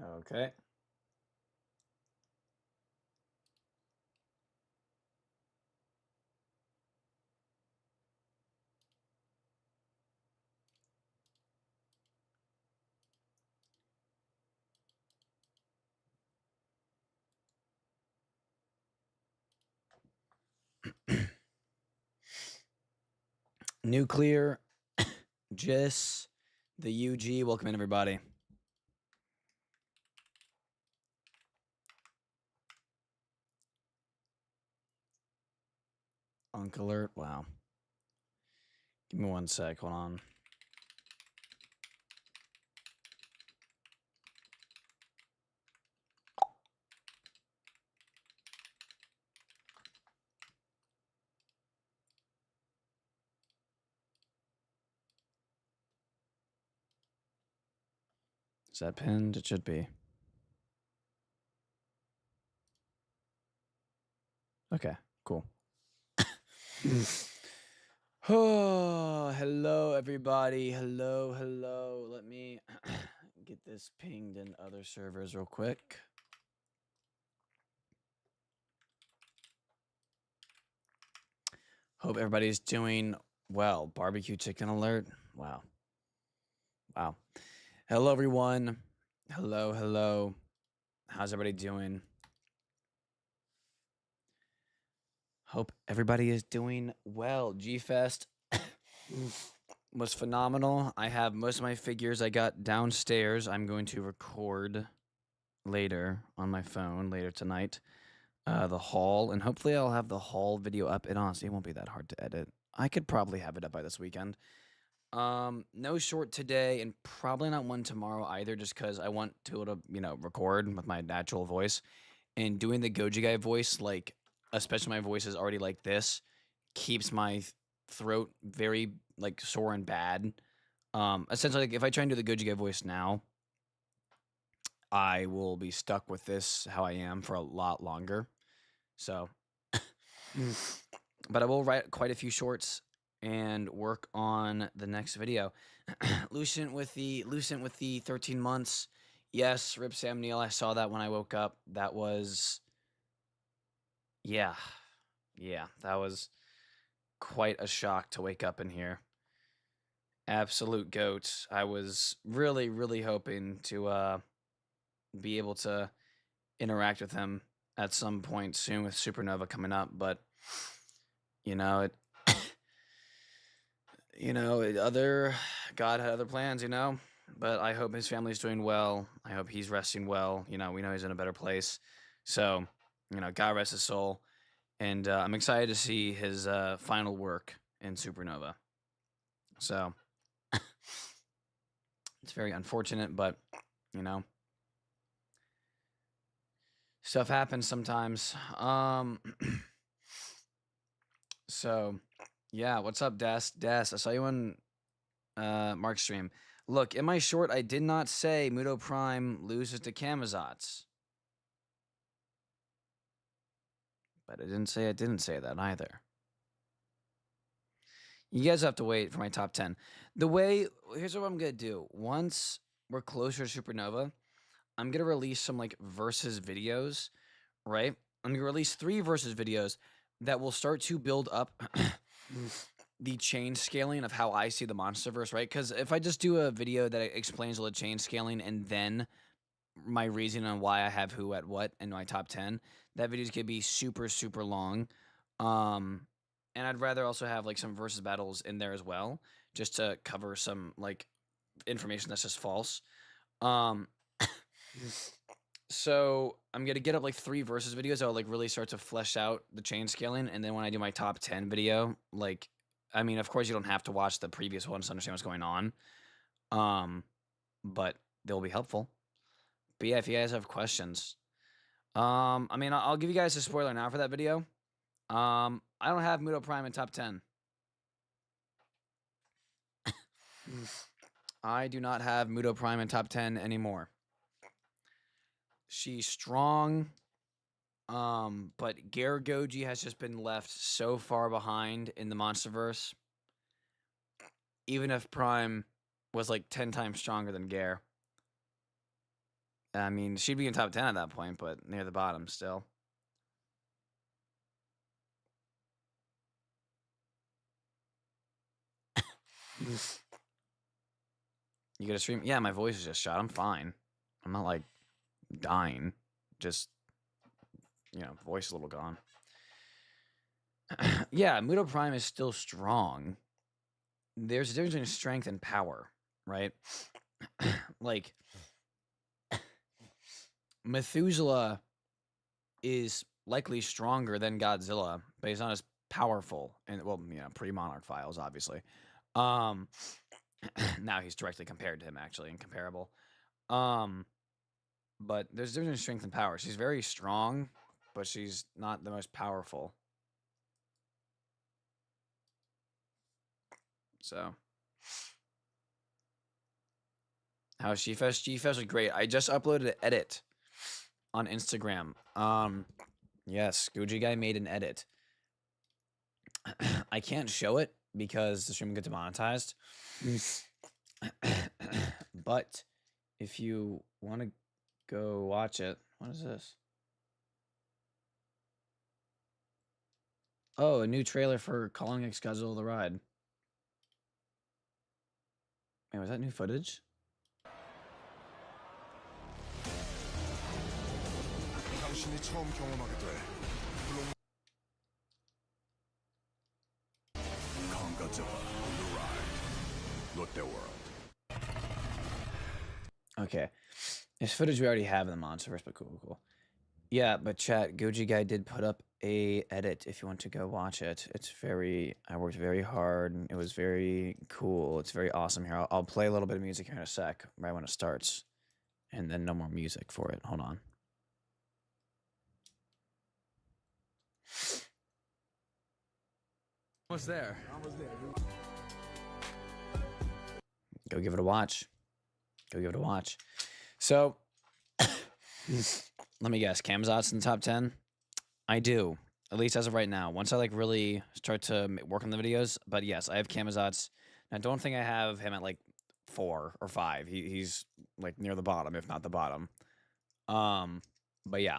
Okay. Nuclear, Jis, the UG. Welcome in, everybody. Unk alert. Wow. Give me 1 sec. Hold on. Is that pinned? It should be. Okay, cool. Oh, hello, everybody. Hello, hello. Let me get this pinged in other servers real quick. Hope everybody's doing well. Barbecue chicken alert. Wow. Wow. Hello, everyone. Hello, hello. How's everybody doing? Hope everybody is doing well. G-Fest was phenomenal. I have most of my figures I got downstairs. I'm going to record later on my phone later tonight the haul, and hopefully I'll have the haul video up. And honestly, it won't be that hard to edit. I could probably have it up by this weekend. No short today, and probably not one tomorrow either, just because I want to record with my natural voice. And doing the Goji guy voice, like, especially my voice is already like this, keeps my throat very, like, sore and bad. Essentially, like, if I try and do the Goji guy voice now, I will be stuck with this how I am for a lot longer. So, but I will write quite a few shorts and work on the next video. Lucent with the 13 months. Yes, Rip Sam Neill. I saw that when I woke up. That was, yeah, that was quite a shock to wake up in here. Absolute goat. I was really, really hoping to be able to interact with him at some point soon with Supernova coming up, but you know it. God had other plans, But I hope his family's doing well. I hope he's resting well. We know he's in a better place. So, God rest his soul. And I'm excited to see his final work in Supernova. So, it's very unfortunate, but, stuff happens sometimes. So, yeah, what's up, Des? Des, I saw you on Mark's stream. Look, in my short, I did not say Muto Prime loses to Camazotz. But I didn't say that either. You guys have to wait for my top 10. Here's what I'm going to do. Once we're closer to Supernova, I'm going to release some, like, versus videos, right? I'm going to release 3 versus videos that will start to build up the chain scaling of how I see the Monsterverse, right? Because if I just do a video that explains all the chain scaling and then my reason on why I have who at what in my top 10, that video's gonna be super, super long. And I'd rather also have, like, some versus battles in there as well, just to cover some, like, information that's just false. So I'm gonna get up, like, 3 versus videos that will, like, really start to flesh out the chain scaling, and then when I do my top 10 video, like, I mean, of course, you don't have to watch the previous ones to understand what's going on, but they'll be helpful. But yeah, if you guys have questions, I mean, I'll give you guys a spoiler now for that video. I don't have Muto Prime in top 10. I do not have Muto Prime in top 10 anymore. She's strong, but Garagoji has just been left so far behind in the Monsterverse. Even if Prime was, like, 10 times stronger than Gare. I mean, she'd be in top 10 at that point, but near the bottom still. You get a stream? Yeah, my voice is just shot. I'm fine. I'm not like dying. Just, voice a little gone. Yeah, Muto Prime is still strong. There's a difference between strength and power, right? Like, Methuselah is likely stronger than Godzilla, but he's not as powerful. And, well, pre-Monarch files, obviously. Now he's directly compared to him, actually, and comparable. But there's a difference between strength and power. She's very strong, but she's not the most powerful. So, how's G-Fest? G-Fest was great. I just uploaded an edit on Instagram. Yes, Gucci guy made an edit. I can't show it because the stream gets demonetized. But if you want to go watch it, what is this? Oh, a new trailer for Calling X Godzilla the Ride. Wait, was that new footage? 당신이 처음 경험하게 돼. Godzilla the Ride. Lotte World. Okay. It's footage we already have in the Monsterverse, but cool. Yeah, but chat, Goji Guy did put up a edit if you want to go watch it. I worked very hard, and it was very cool. It's very awesome here. I'll play a little bit of music here in a sec, right when it starts. And then no more music for it. Hold on. Almost there. Go give it a watch. So, let me guess. Gamersupps in the top 10? I do. At least as of right now. Once I really start to work on the videos. But yes, I have Gamersupps. I don't think I have him at 4 or 5. He's near the bottom, if not the bottom. But yeah,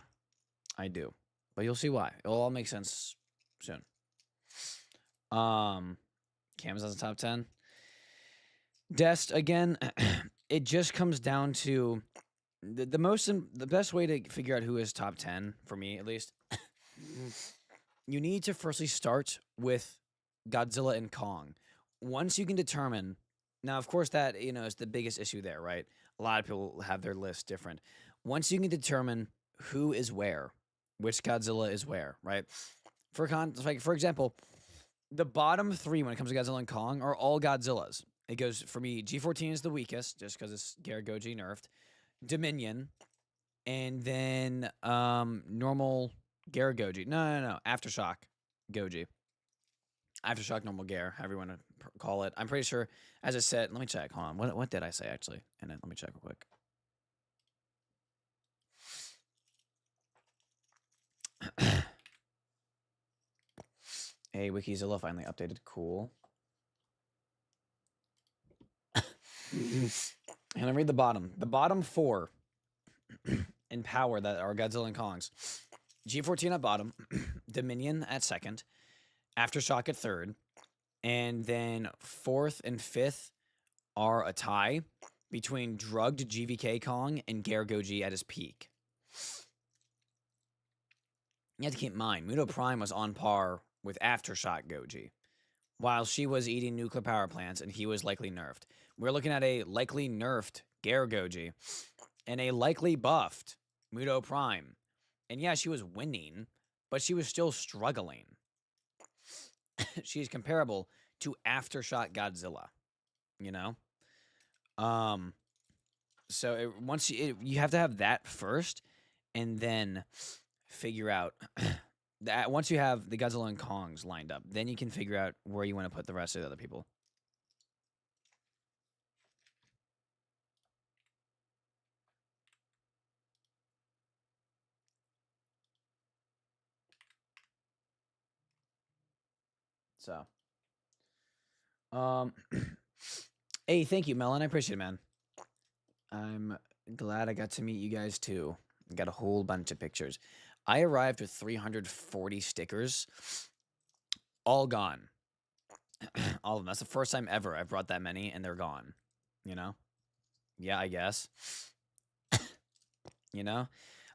I do. But you'll see why. It'll all make sense soon. Gamersupps in top 10. Dest again. It just comes down to the best way to figure out who is top 10 for me, at least. You need to firstly start with Godzilla and Kong. Once you can determine, now of course that is the biggest issue there, right? A lot of people have their lists different. Once you can determine who is where, which Godzilla is where, right? For example, the bottom 3 when it comes to Godzilla and Kong are all Godzillas. It goes, for me, G14 is the weakest, just because it's Goji nerfed. Dominion, and then normal Goji. No. Aftershock Goji. Aftershock normal Gare, however you want to call it. I'm pretty sure, as I said, let me check. Hold on. What did I say, actually? And then let me check real quick. Hey, Wikizilla finally updated. Cool. And I read the bottom. The bottom 4 in power that are Godzilla and Kongs. G14 at bottom, Dominion at second, Aftershock at third, and then 4th and 5th are a tie between drugged GVK Kong and Goji at his peak. You have to keep in mind, Muto Prime was on par with Aftershock Goji, while she was eating nuclear power plants and he was likely nerfed. We're looking at a likely nerfed Goji and a likely buffed Muto Prime. And yeah, she was winning, but she was still struggling. She is comparable to Aftershock Godzilla, So you have to have that first, and then figure out that once you have the Godzilla and Kongs lined up, then you can figure out where you want to put the rest of the other people. So, hey, thank you, Melon. I appreciate it, man. I'm Glad I got to meet you guys too. Got a whole bunch of pictures. I arrived with 340 stickers, all gone. All of them. That's the first time ever I've brought that many, and they're gone. You know? Yeah, I guess. You know?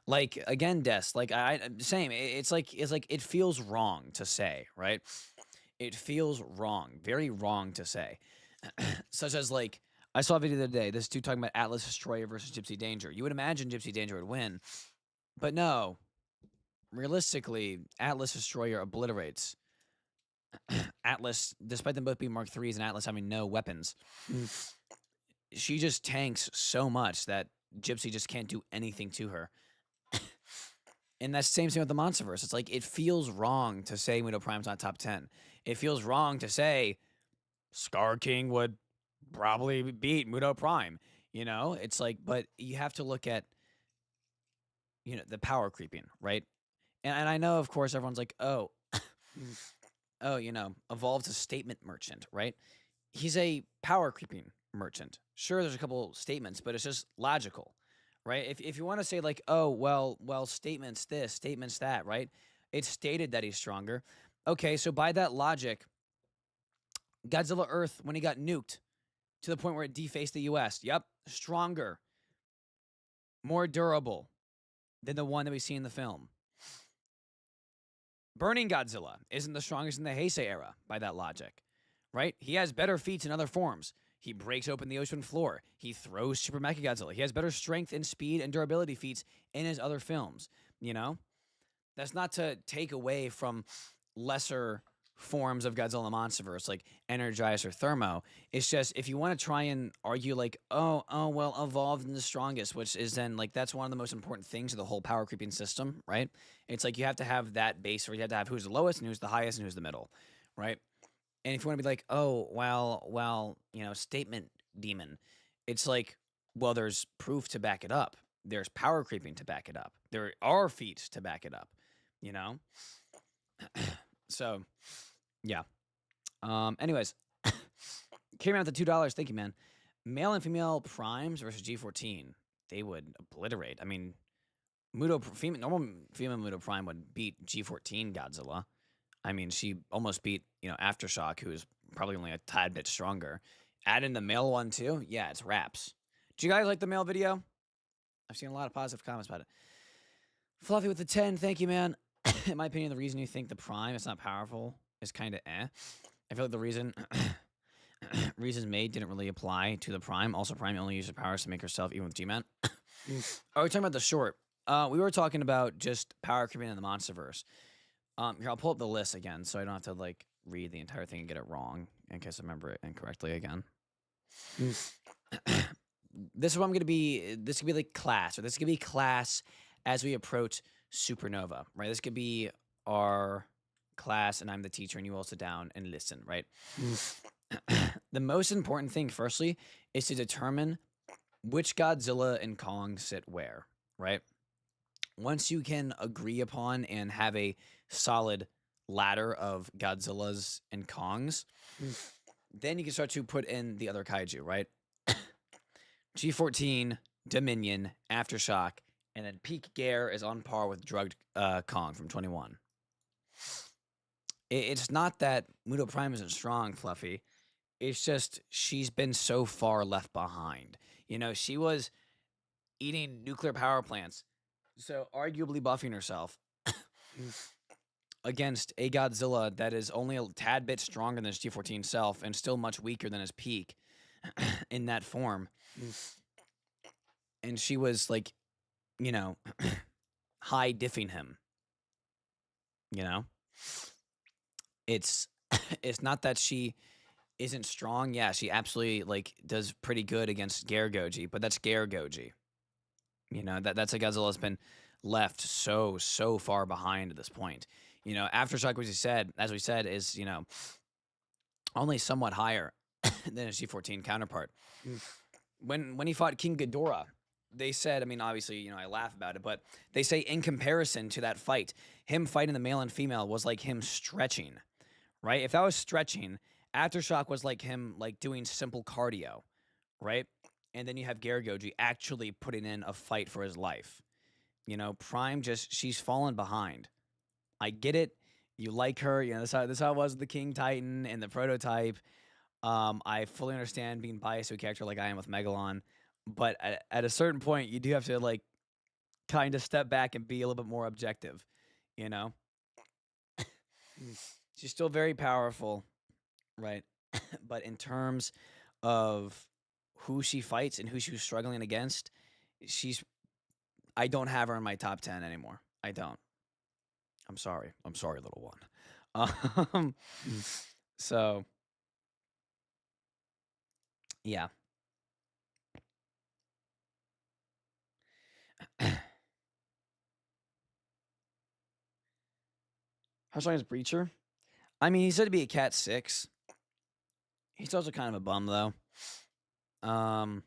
Like again, Des. Like same. It's like it feels wrong to say, right? It feels wrong, very wrong to say. Such as like I saw a video the other day. This dude talking about Atlas Destroyer versus Gypsy Danger. You would imagine Gypsy Danger would win, but no. Realistically, Atlas Destroyer obliterates. Atlas, despite them both being Mark IIIs and Atlas having no weapons, she just tanks so much that Gypsy just can't do anything to her. And that's the same thing with the Monsterverse. It's like it feels wrong to say Widow Prime's not top 10. It feels wrong to say Scar King would probably beat Muto Prime. You know, it's like, but you have to look at, the power creeping, right? And I know, of course, everyone's like, oh, oh, Evolved's a statement merchant, right? He's a power creeping merchant. Sure, there's a couple statements, but it's just logical, right? If you want to say like, oh, well, statements this, statements that, right? It's stated that he's stronger. Okay, so by that logic, Godzilla Earth, when he got nuked to the point where it defaced the US, yep, stronger, more durable than the one that we see in the film. Burning Godzilla isn't the strongest in the Heisei era by that logic, right? He has better feats in other forms. He breaks open the ocean floor. He throws Super Mechagodzilla. He has better strength and speed and durability feats in his other films, That's not to take away from lesser forms of Godzilla Monsterverse like Energize or Thermo. It's just if you want to try and argue like, oh, well, Evolved in the strongest, which is then like that's one of the most important things of the whole power creeping system, right? It's like you have to have that base where you have to have who's the lowest and who's the highest and who's the middle, right? And if you want to be like, oh, well, statement demon, it's like, well, there's proof to back it up. There's power creeping to back it up. There are feats to back it up, So, yeah. Anyways, came out to $2. Thank you, man. Male and female primes versus G14. They would obliterate. I mean, normal female Muto Prime would beat G14 Godzilla. I mean, she almost beat, Aftershock, who is probably only a tad bit stronger. Add in the male one, too. Yeah, it's wraps. Do you guys like the male video? I've seen a lot of positive comments about it. Fluffy with the 10. Thank you, man. In my opinion, the reason you think the Prime is not powerful is kind of eh. I feel like the reasons made didn't really apply to the Prime. Also, Prime only uses powers to make herself even with G-Man. Are we talking about the short? We were talking about just power creeping in the Monsterverse. Here, I'll pull up the list again so I don't have to, like, read the entire thing and get it wrong in case I remember it incorrectly again. This is what I'm going to be... This could be, like, class. Or this could be class as we approach Supernova, right? This could be our class, and I'm the teacher, and you all sit down and listen, right? The most important thing, firstly, is to determine which Godzilla and Kong sit where, right? Once you can agree upon and have a solid ladder of Godzillas and Kongs, then you can start to put in the other kaiju, right? G14, Dominion, Aftershock, and then Peak Gare is on par with Drugged Kong from 21. It's not that Muto Prime isn't strong, Fluffy. It's just she's been so far left behind. She was eating nuclear power plants, so arguably buffing herself against a Godzilla that is only a tad bit stronger than his G14 self and still much weaker than his peak in that form. And she was like, high diffing him. It's not that she isn't strong. Yeah, she absolutely like does pretty good against Garagoji, but that's Garagoji. That's a Godzilla that's been left so far behind at this point. Aftershock, as we said, is only somewhat higher than his G14 counterpart. When he fought King Ghidorah, they said, I mean, obviously, I laugh about it, but they say in comparison to that fight, him fighting the male and female was like him stretching, right? If that was stretching, Aftershock was like him like doing simple cardio, right? and then you have Garagoji actually putting in a fight for his life. You know, Prime she's fallen behind. I get it. You like her. You know, this how it was with the King Titan and the prototype. I fully understand being biased to a character like I am with Megalon, but at a certain point, you do have to like kind of step back and be a little bit more objective. You know, she's still very powerful, right? But in terms of who she fights and who she was struggling against, she's I don't have her in my top 10 anymore. I don't. I'm sorry. I'm sorry, little one. Um, so yeah. How strong is Breacher? I mean, he said to be a cat 6. He's also kind of a bum though. Um,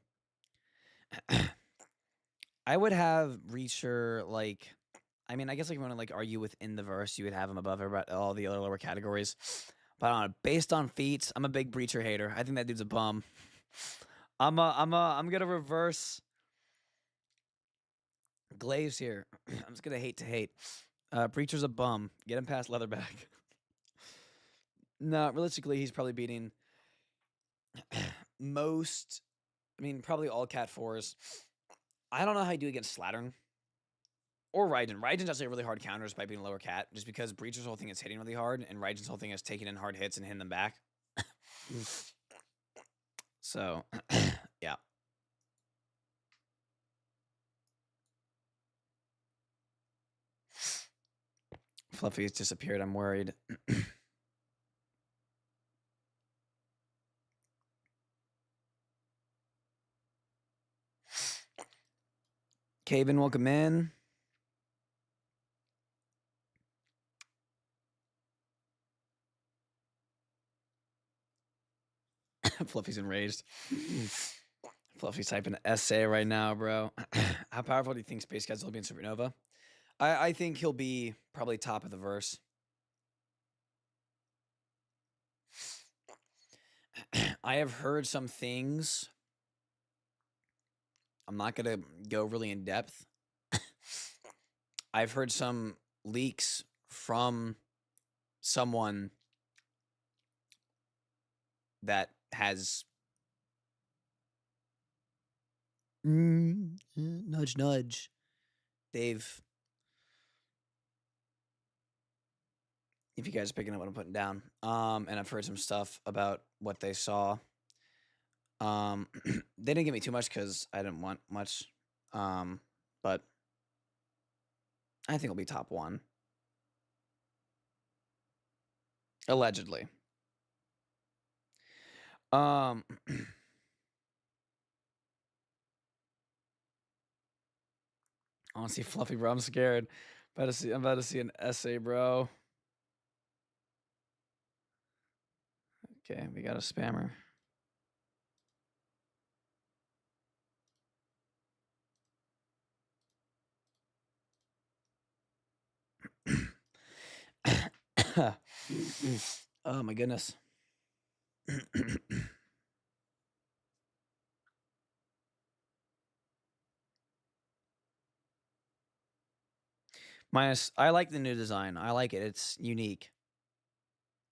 I would have Breacher like. I mean, I guess like if you want to like argue within the verse, you would have him above all the other lower categories. But I don't know, based on feats, I'm a big Breacher hater. I think that dude's a bum. I'm gonna reverse Glaze here. I'm just gonna hate to hate. Breacher's a bum. Get him past Leatherback. No, realistically, he's probably beating most. I mean, probably all Cat 4s. I don't know how you do against Slattern or Raiden. Raiden's actually a really hard counter despite being a lower cat, just because Breacher's whole thing is hitting really hard, and Raiden's whole thing is taking in hard hits and hitting them back. So, yeah. Fluffy's disappeared. I'm worried. Caven, welcome in. Fluffy's enraged. Fluffy's typing essay right now, bro. How powerful do you think Space Cats will be in Supernova? I think he'll be probably top of the verse. I have heard some things. I'm not going to go really in depth. I've heard some leaks from someone that has nudge nudge. They've if you guys are picking up what I'm putting down. And I've heard some stuff about what they saw. They didn't give me too much because I didn't want much. But I think it'll be top 1. Allegedly. I want to see Fluffy, bro. I'm scared. I'm about to see an essay, bro. Okay, we got a spammer. Oh my goodness. I like the new design. I like it. It's unique.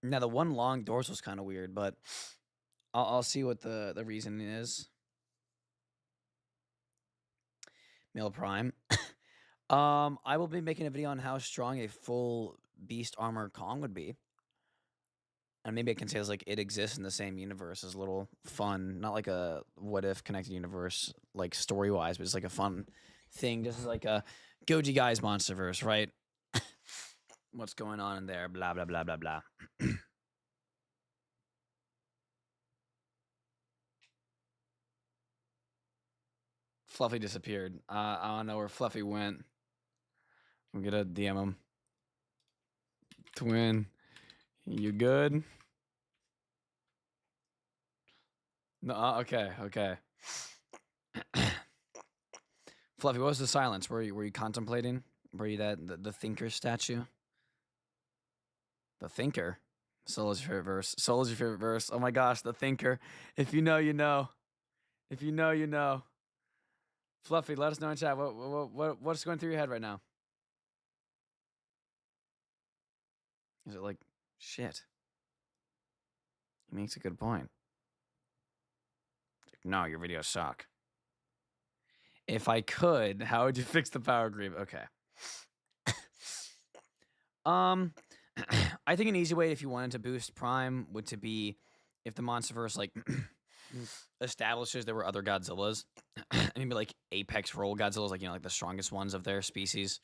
Now the one long dorsal is kind of weird, but I'll see what the reasoning is. Male Prime. I will be making a video on how strong a full beast armor Kong would be. And maybe I can say it's like it exists in the same universe as a little fun, not like a what if connected universe, like story wise, but it's like a fun thing. Just like a Goji Guy's Monsterverse, right? What's going on in there? Blah blah blah blah blah. Fluffy disappeared. I don't know where Fluffy went. I'm gonna DM him. Twin, you good? No, okay, okay. Fluffy, what was the silence? Were you contemplating? Were you the thinker statue? The thinker. Soul is your favorite verse. Soul is your favorite verse. Oh my gosh, the thinker. If you know, you know. If you know, you know. Fluffy, let us know in chat. What's going through your head right now? Is it like, shit? He makes a good point. Like, no, your videos suck. If I could, how would you fix the power creep? Okay. I think an easy way if you wanted to boost Prime would to be if the MonsterVerse like establishes there were other Godzillas, and maybe like apex role Godzillas, like like the strongest ones of their species,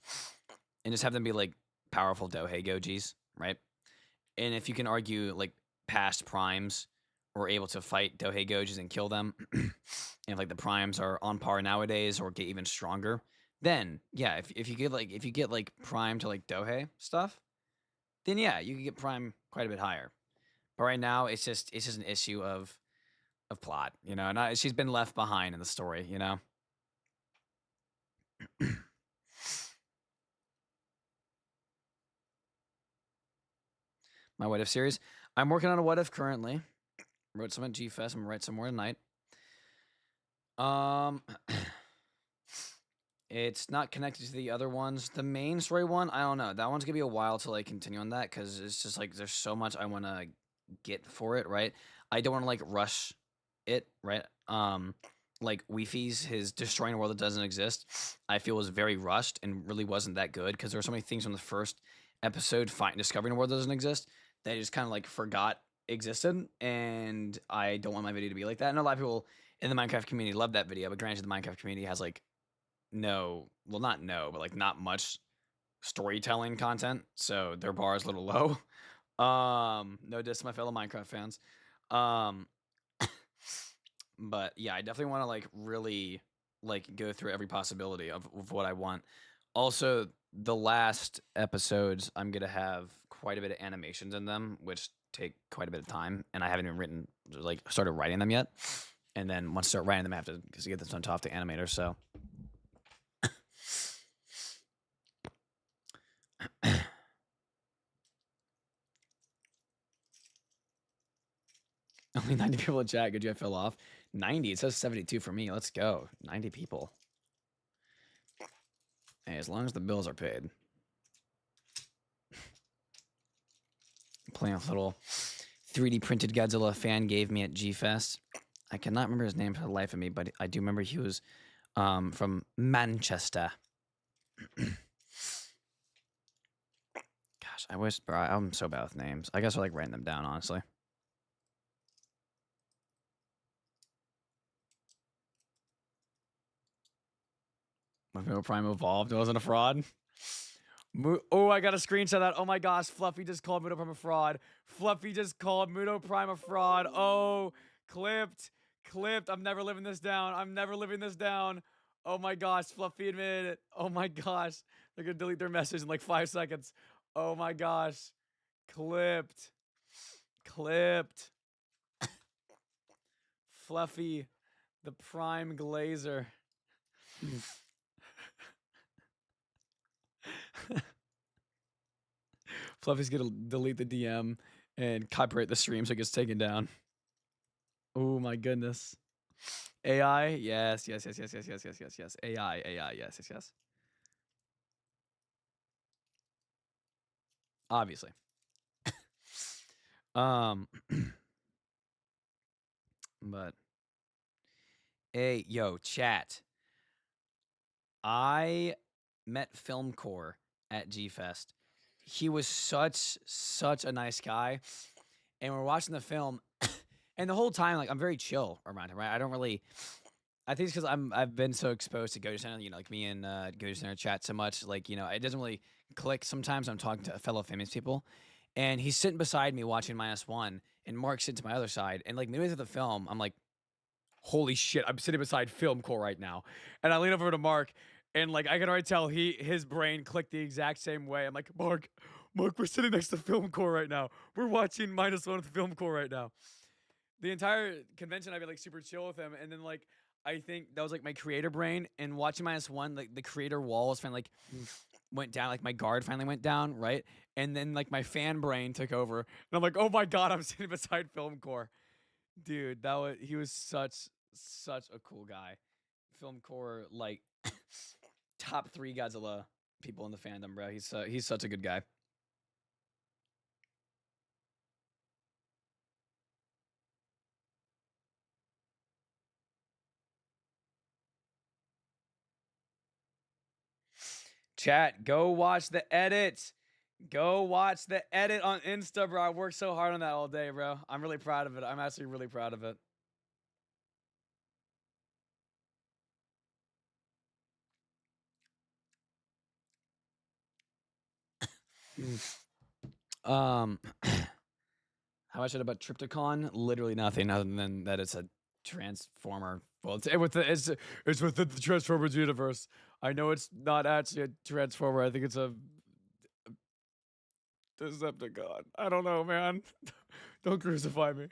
and just have them be like powerful Dohei Gojis, right? And if you can argue like past primes were able to fight Dohei Gojis and kill them, and if like the primes are on par nowadays or get even stronger, then yeah, if you get like prime to like Dohei stuff, then yeah, you can get prime quite a bit higher. But right now, it's just an issue of plot, and she's been left behind in the story, My What If series. I'm working on a What If currently. Wrote some at G-Fest. I'm gonna write some more tonight. It's not connected to the other ones. The main story one, I don't know. That one's gonna be a while till I continue on that because it's just like there's so much I want to get for it, right? I don't want to like rush it, right? Like Wi-Fi's his destroying a world that doesn't exist, I feel was very rushed and really wasn't that good because there were so many things from the first episode, discovering a world that doesn't exist, that I just kind of like forgot existed, and I don't want my video to be like that. And a lot of people in the Minecraft community love that video, but granted, the Minecraft community has like not but like not much storytelling content, so their bar is a little low. No diss to my fellow Minecraft fans. Um, but yeah, I definitely want to like really like go through every possibility of what I want. Also, the last episodes, I'm gonna have quite a bit of animations in them, which take quite a bit of time, and I haven't even started writing them yet. And then once I start writing them, I have to get this sent off to animators. So only 90 people in chat. Good, you fell off. 90. It says 72 for me. Let's go. 90 people. Hey, as long as the bills are paid. Playing with little 3D printed Godzilla fan gave me at G-Fest. I cannot remember his name for the life of me, but I do remember he was from Manchester. Gosh, I wish, bro, I'm so bad with names. I guess I like writing them down, honestly. When Prime evolved, it wasn't a fraud. Oh, I got a screenshot of that. Oh my gosh, Fluffy just called Mudo Prime a fraud. Fluffy just called Mudo Prime a fraud. Oh, clipped. I'm never living this down. I'm never living this down. Oh my gosh, Fluffy admitted it. Oh my gosh. They're gonna delete their message in like 5 seconds. Oh my gosh. Clipped. Fluffy, the prime glazer. Fluffy's gonna delete the DM and copyright the stream so it gets taken down. Oh my goodness. AI, yes. AI, yes. Obviously. But hey, yo, chat. I met Filmcore at G-Fest. He was such a nice guy. And we're watching the film, and the whole time, like, I'm very chill around him, right? I don't really. I think it's because I've been so exposed to Go Center, like me and Go Center chat so much, like it doesn't really click. Sometimes I'm talking to fellow famous people, and he's sitting beside me watching -1, and Mark's sitting to my other side, and like midway through the film, I'm like, holy shit, I'm sitting beside Filmcore right now, and I lean over to Mark, and like I can already tell his brain clicked the exact same way. I'm like, Mark, we're sitting next to Filmcore right now. We're watching -1 with Filmcore right now. The entire convention, I've been like super chill with him, and then like I think that was like my creator brain, and watching -1, like the creator walls finally like went down, like my guard finally went down, right? And then like my fan brain took over, and I'm like, oh my god, I'm sitting beside Filmcore, dude. He was such a cool guy. Film core, like top 3 Godzilla people in the fandom, bro. He's such a good guy. Chat, go watch the edit. Go watch the edit on Insta, bro. I worked so hard on that all day, bro. I'm really proud of it. I'm actually really proud of it. um, how much about Triptychon? Literally nothing other than that it's a transformer. Well, it's within the Transformers universe. I know it's not actually a transformer. I think it's a Decepticon. I don't know, man. Don't crucify me.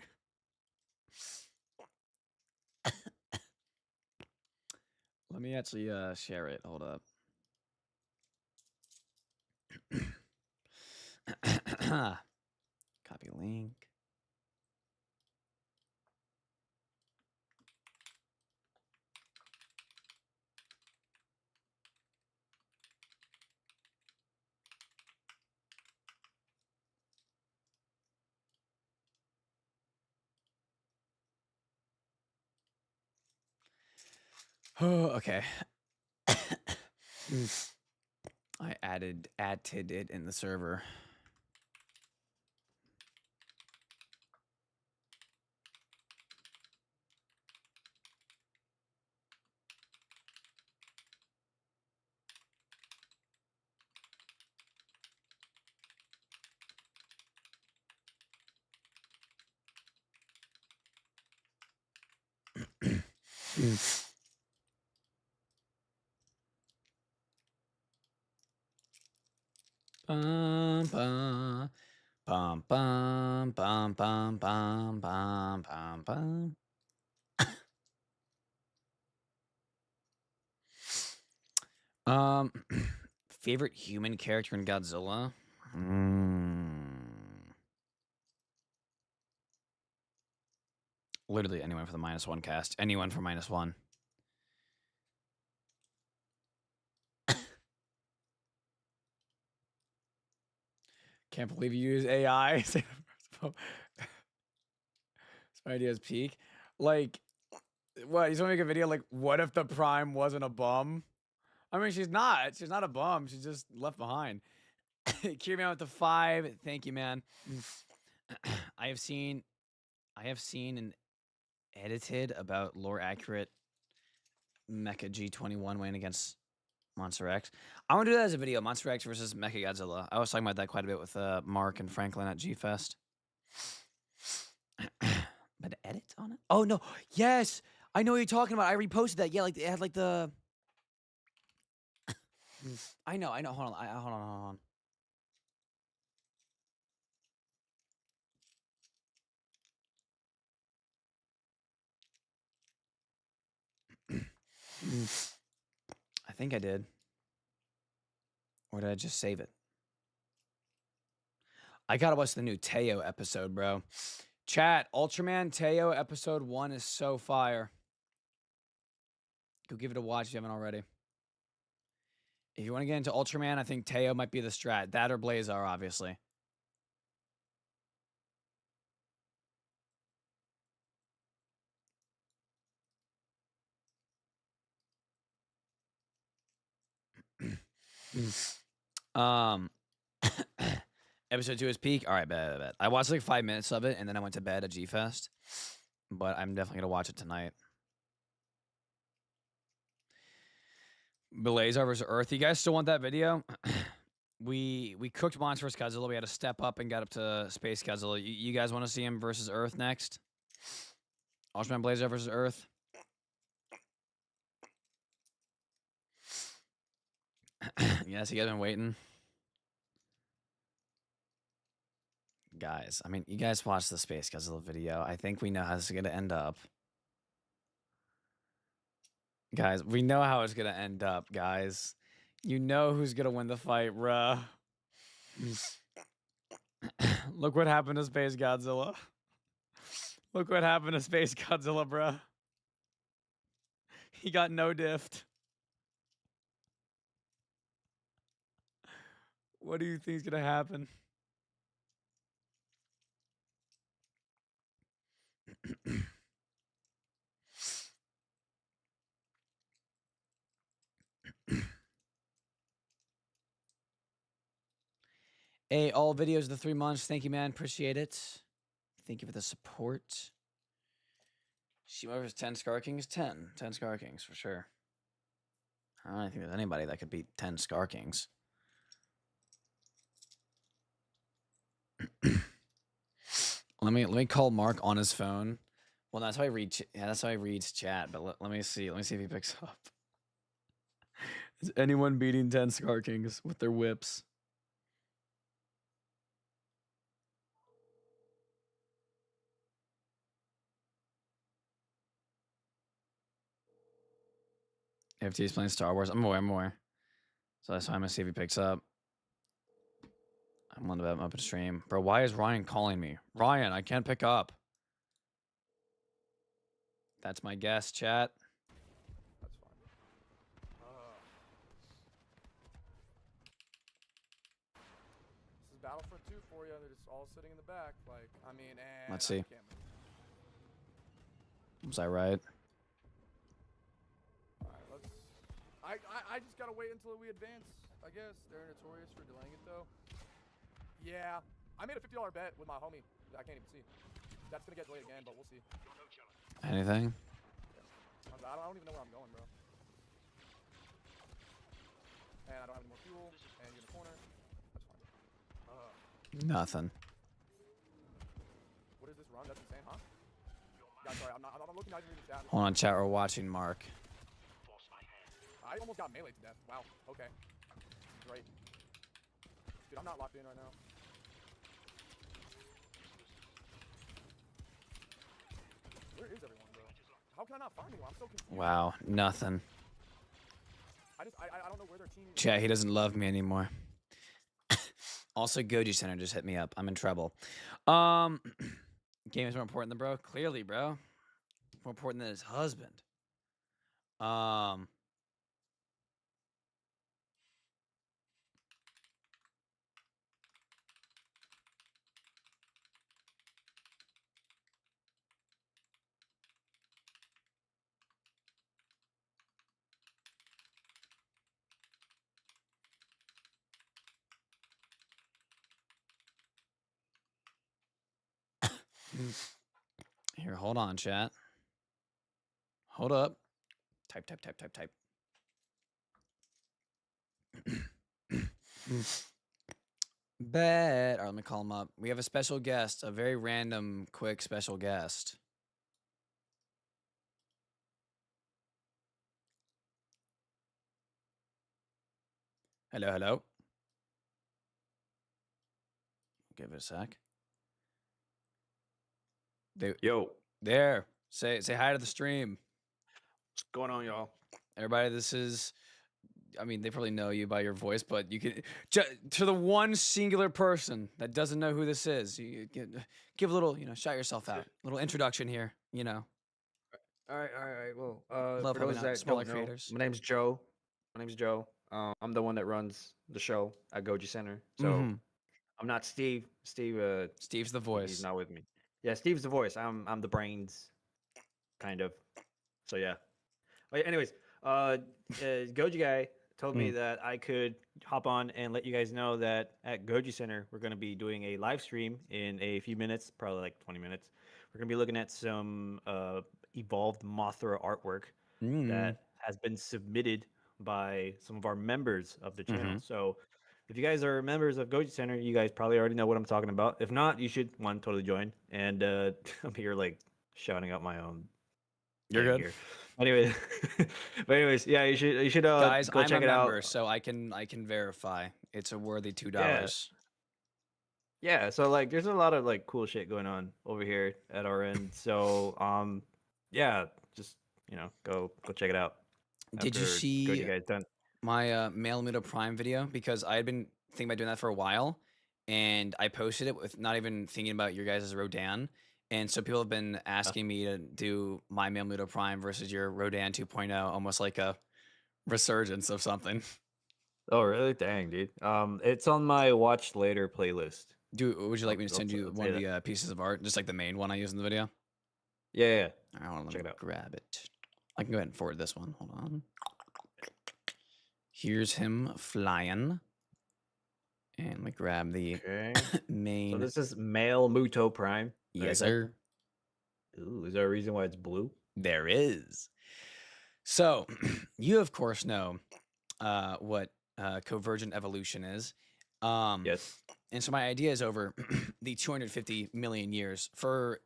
Let me actually share it. Hold up. Copy link. Oh, okay. I added it in the server. Bum, bum, bum, bum, bum, bum, bum, bum, bum, bum. Favorite human character in Godzilla? Literally anyone for the -1 cast. Anyone for -1. Can't believe you use AI. This idea's peak. Like, what? You want to make a video like, what if the Prime wasn't a bum? I mean, she's not. She's not a bum. She's just left behind. Keep me out with the 5. Thank you, man. I have seen an edited about lore accurate Mecha G21 win against Monster X. I want to do that as a video. Monster X versus Mecha Godzilla. I was talking about that quite a bit with Mark and Franklin at G Fest. But edit on it? Oh no! Yes, I know what you're talking about. I reposted that. Yeah, like it had like the. I know. Hold on. Hold on. I think I did. Or did I just save it? I gotta watch the new Teo episode, bro. Chat, Ultraman Teo episode 1 is so fire. Go give it a watch if you haven't already. If you want to get into Ultraman, I think Teo might be the strat. That or Blazar, obviously. Episode 2 is peak. All right, bet. I watched like 5 minutes of it, and then I went to bed at G Fest. But I'm definitely gonna watch it tonight. Blazar versus Earth. You guys still want that video? we cooked Monster vs. Godzilla. We had to step up and got up to Space Godzilla. You guys want to see him versus Earth next? Ultraman Blazar versus Earth. Yes, you guys been waiting. Guys, I mean, you guys watched the Space Godzilla video. I think we know how this is gonna end up. Guys, we know how it's gonna end up, guys. You know who's gonna win the fight, bruh. Look what happened to Space Godzilla. Look what happened to Space Godzilla, bruh. He got no diffed. What do you think's gonna happen? Hey, all videos of the 3 months. Thank you, man. Appreciate it. Thank you for the support. She was 10 Scar Kings? 10. 10 Scar Kings for sure. I don't think there's anybody that could beat 10 Scar Kings. let me call Mark on his phone. Well, that's how I read. That's how I read chat. But let me see. Let me see if he picks up. Is anyone beating 10 Scar Kings with their whips? FT's playing Star Wars. I'm aware. So that's why I'm gonna see if he picks up. I'm on the open stream. Bro, why is Ryan calling me? Ryan, I can't pick up. That's my guess, chat. That's fine. This is Battlefront 2 for you. They're just all sitting in the back. Like, I mean, and Let's see. I can't move. Was I right? Alright, let's... I just gotta wait until we advance, I guess. They're notorious for delaying it, though. Yeah. I made a $50 bet with my homie that I can't even see. That's gonna get delayed again, but we'll see. Anything? I don't even know where I'm going, bro. And I don't have any more fuel, and you're in the corner. That's fine. Nothing. What is this run? That's insane, huh? Yeah, sorry, I'm not looking at even chat. Hold on, chat. We're watching Mark. I almost got melee to death. Wow, okay. Great. Dude, I'm not locked in right now. Where is everyone, bro? How can I not find anyone? I'm so confused. Wow, nothing. I don't know where their team is. Chat, he doesn't love me anymore. Also, Goji Center just hit me up. I'm in trouble. Game is more important than bro. Clearly, bro. More important than his husband. Here, hold on, chat. Hold up. Type. Bet. All right, let me call him up. We have a special guest, a very random, quick special guest. Hello. Give it a sec. Yo, There. Say hi to the stream. what's going on, y'all? Everybody, this is, I mean, they probably know you by your voice, but you can, to the one singular person that doesn't know who this is, you give a little, shout yourself out. Little introduction here, All right. Well, Love for helping those out that smaller don't know, creators. my name's Joe. I'm the one that runs the show at Goji Center. So Mhm. I'm not Steve. Steve, Steve's the he's voice. not with me. Yeah, Steve's the voice. I'm the brains, kind of. So yeah. Oh, yeah, anyways, Goji guy told me that I could hop on and let you guys know that at Goji Center we're going to be doing a live stream in a few minutes, probably like 20 minutes. We're going to be looking at some evolved Mothra artwork that has been submitted by some of our members of the channel. So if you guys are members of Goji Center, you guys probably already know what I'm talking about. If not, you should totally join. And I'm here like shouting out my own. You're thing good. here. Anyway, but anyways, yeah, you should Guys, go I'm check a it member, out. so I can verify. It's a worthy $2. Yeah, so like there's a lot of like cool shit going on over here at our end. So yeah, just go check it out. Did you after see Goji guy's done. my Mail Muto Prime video? Because I had been thinking about doing that for a while, and I posted it with not even thinking about your guys' Rodan, And so people have been asking me to do my male Muto Prime versus your Rodan 2.0, almost like a resurgence of something. Oh, really? Dang, dude. It's on my watch later playlist. Would you like me to send you I'll one say of that. the pieces of art, just like the main one I use in the video? Yeah, yeah. All right, hold on, let Check me it out. grab it. I can go ahead and forward this one. Hold on. Here's him flying. And let me grab the Okay. So main. this is male Muto Prime. Yes, sir. Ooh, is there a reason why it's blue? There is. So, you of course know what convergent evolution is. Yes. And so my idea is over the 250 million years. For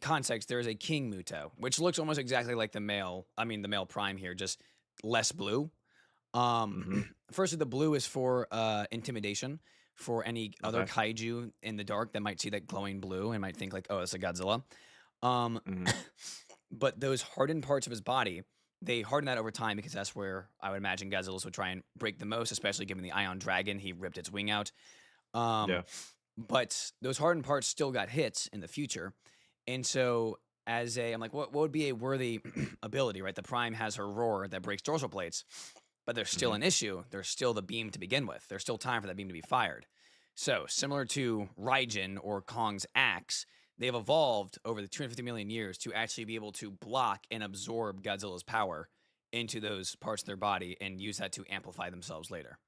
context, there is a king Muto, which looks almost exactly like the male. I mean, the male prime here, just less blue. Mm-hmm. Firstly, the blue is for intimidation for any other Okay. kaiju in the dark that might see that glowing blue and might think like, oh, it's a Godzilla. Um, Mm-hmm. but those hardened parts of his body, they harden that over time because that's where I would imagine Godzilla's would try and break the most, especially given the Ion Dragon. He ripped its wing out. Yeah. But those hardened parts still got hit in the future. And so I'm like, what would be a worthy ability, right? The Prime has her roar that breaks dorsal plates, but there's still Mhm. an issue. There's still the beam to begin with. There's still time for that beam to be fired. So similar to Raijin or Kong's axe, they've evolved over the 250 million years to actually be able to block and absorb Godzilla's power into those parts of their body and use that to amplify themselves later.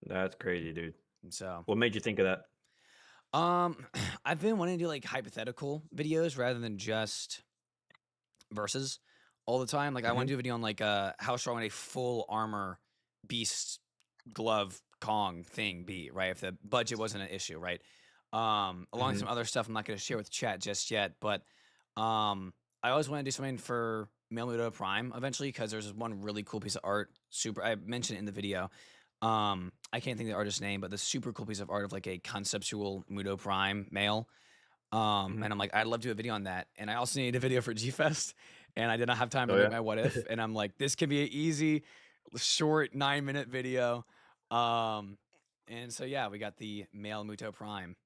That's crazy, dude. And so, What made you think of that? I've been wanting to do like hypothetical videos rather than just versus all the time. Like I want Mhm. to do a video on like how strong would a full armor beast glove Kong thing be, right? If the budget wasn't an issue, right? Along with Mhm. some other stuff I'm not going to share with chat just yet, but I always want to do something for Male Muto Prime eventually because there's this one really cool piece of art. I mentioned it in the video. I can't think of the artist's name, but the super cool piece of art of like a conceptual Muto Prime male. Mhm. And I'm like, I'd love to do a video on that. And I also need a video for G Fest, and I did not have time to Oh make yeah. my what if. And I'm like, this can be an easy, short 9-minute video. And so yeah, we got the male Muto Prime,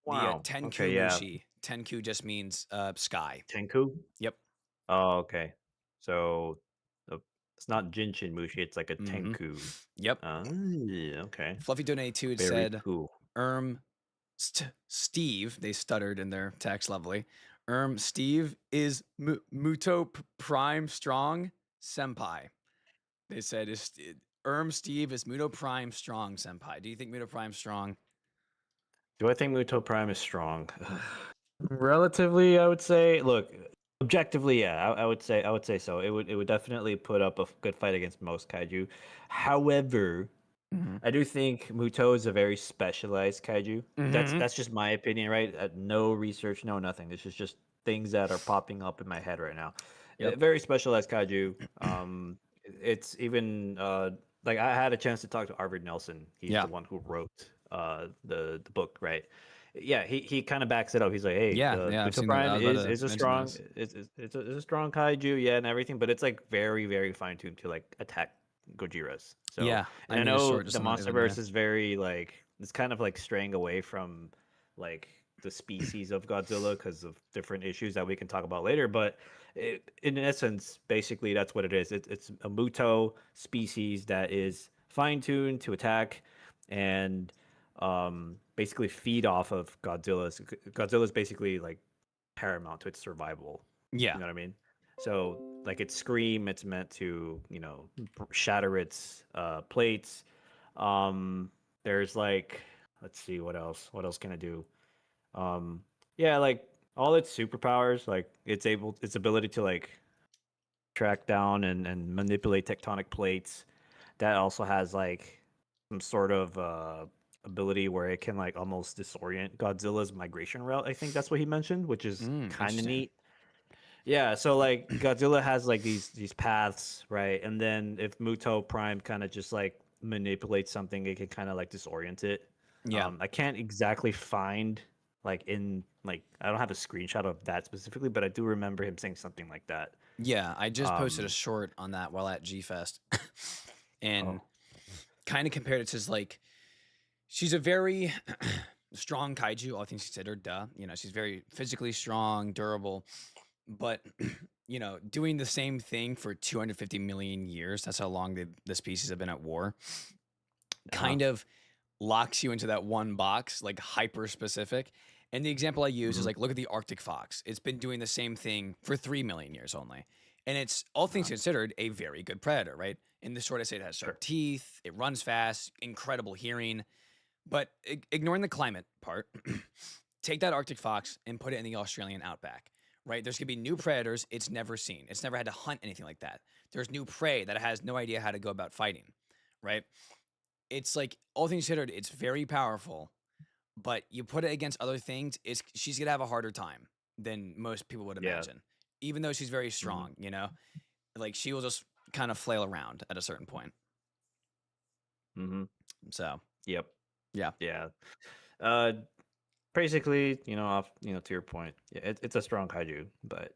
the Wow. Tenku Okay. Yeah. Mushi. Tenku just means sky. Tenku. Yep. Oh, okay. So uh, it's not Jinshin Mushi. It's like a Mm-hmm. Tenku. Yep. Yeah. Okay. Fluffy Donate 2 had Very said, cool. Steve, they stuttered in their text, lovely. Steve is Muto Prime Strong Senpai. They said, Steve is Muto Prime Strong Senpai. Do you think Muto Prime Strong? Do I think Muto Prime is strong? Relatively, I would say. Look, objectively, yeah, I would say so. It would definitely put up a good fight against most kaiju. However, Mm-hmm. I do think Muto is a very specialized kaiju. Mm-hmm. That's just my opinion, right? No research, no nothing. This is just things that are popping up in my head right now. Yep. Very specialized kaiju. It's even like I had a chance to talk to Arvid Nelson. He's Yeah. the one who wrote the book, right? Yeah, he kind of backs it up. He's like, hey, Yeah. the Yeah. I've Muto seen that. I Prime was about is to a mention strong this. it's a strong kaiju, yeah, and everything, but it's like very very fine tuned to like attack Gojiras. So Yeah. and I made a know short just the on that the other MonsterVerse day. is very like it's kind of like straying away from like the species of Godzilla because of different issues that we can talk about later. But in essence, basically, that's what it is. It's a Muto species that is fine tuned to attack and basically feed off of Godzilla's. Godzilla's basically like paramount to its survival. Yeah. You know what I mean? So like its scream, it's meant to shatter its plates. There's like let's see what else. What else can I do? Yeah, like all its superpowers, like its ability to like track down and manipulate tectonic plates. That also has like some sort of ability where it can like almost disorient Godzilla's migration route. I think that's what he mentioned, which is kind of Interesting. neat. Yeah, so like Godzilla has like these paths, right? And then if Muto Prime kind of just like manipulates something, it can kind of like disorient it. Yeah. I can't exactly find like I don't have a screenshot of that specifically, but I do remember him saying something like that. Yeah. I just posted a Um, short on that while at G Fest and oh, kind of compared it to like, she's a very strong kaiju, all things considered, duh. You know, she's very physically strong, durable, but you know, doing the same thing for 250 million years, that's how long the species have been at war, Uh-huh. kind of locks you into that one box, like hyper specific. And the example I use is Mhm. like, look at the Arctic fox. It's been doing the same thing for 3 million years only. And it's, all things Uh-huh. considered, a very good predator, right? In the short, I say it has Sure. sharp teeth, it runs fast, incredible hearing. But ignoring the climate part, take that Arctic fox and put it in the Australian outback, right? There's gonna be new predators it's never seen. It's never had to hunt anything like that. There's new prey that it has no idea how to go about fighting, right? It's like, all things considered, it's very powerful, but you put it against other things, she's gonna have a harder time than most people would Yeah. imagine. Even though she's very Mhm. strong, you know? Like, she will just kind of flail around at a certain point. Mhm. So, Yep. yeah. Yeah. Uh, basically, off, to your point, yeah, it's a strong kaiju, but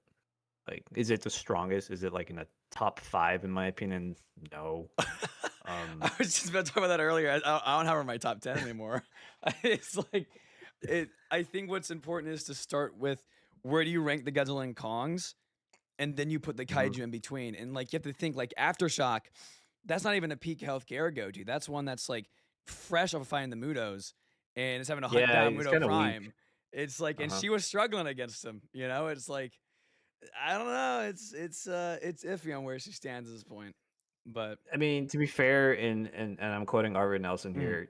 like, is it the strongest? Is it like in the top 5 in my opinion? No. I was just about to talk about that earlier. I don't have her in my top 10 anymore. It's like, I think what's important is to start with, where do you rank the Godzilla and Kongs? And then you put the Mhm. kaiju in between. And like, you have to think, like, Aftershock, that's not even a peak health Garago, dude. That's one that's like fresh off of fighting the Mutos and it's having to hunt Yeah, down it's Muto kind of weak. Prime. It's like, and Uh-huh. she was struggling against him, you know? It's like, I don't know. It's iffy on where she stands at this point. But I mean, to be fair, and I'm quoting Arvid Nelson mhm, here,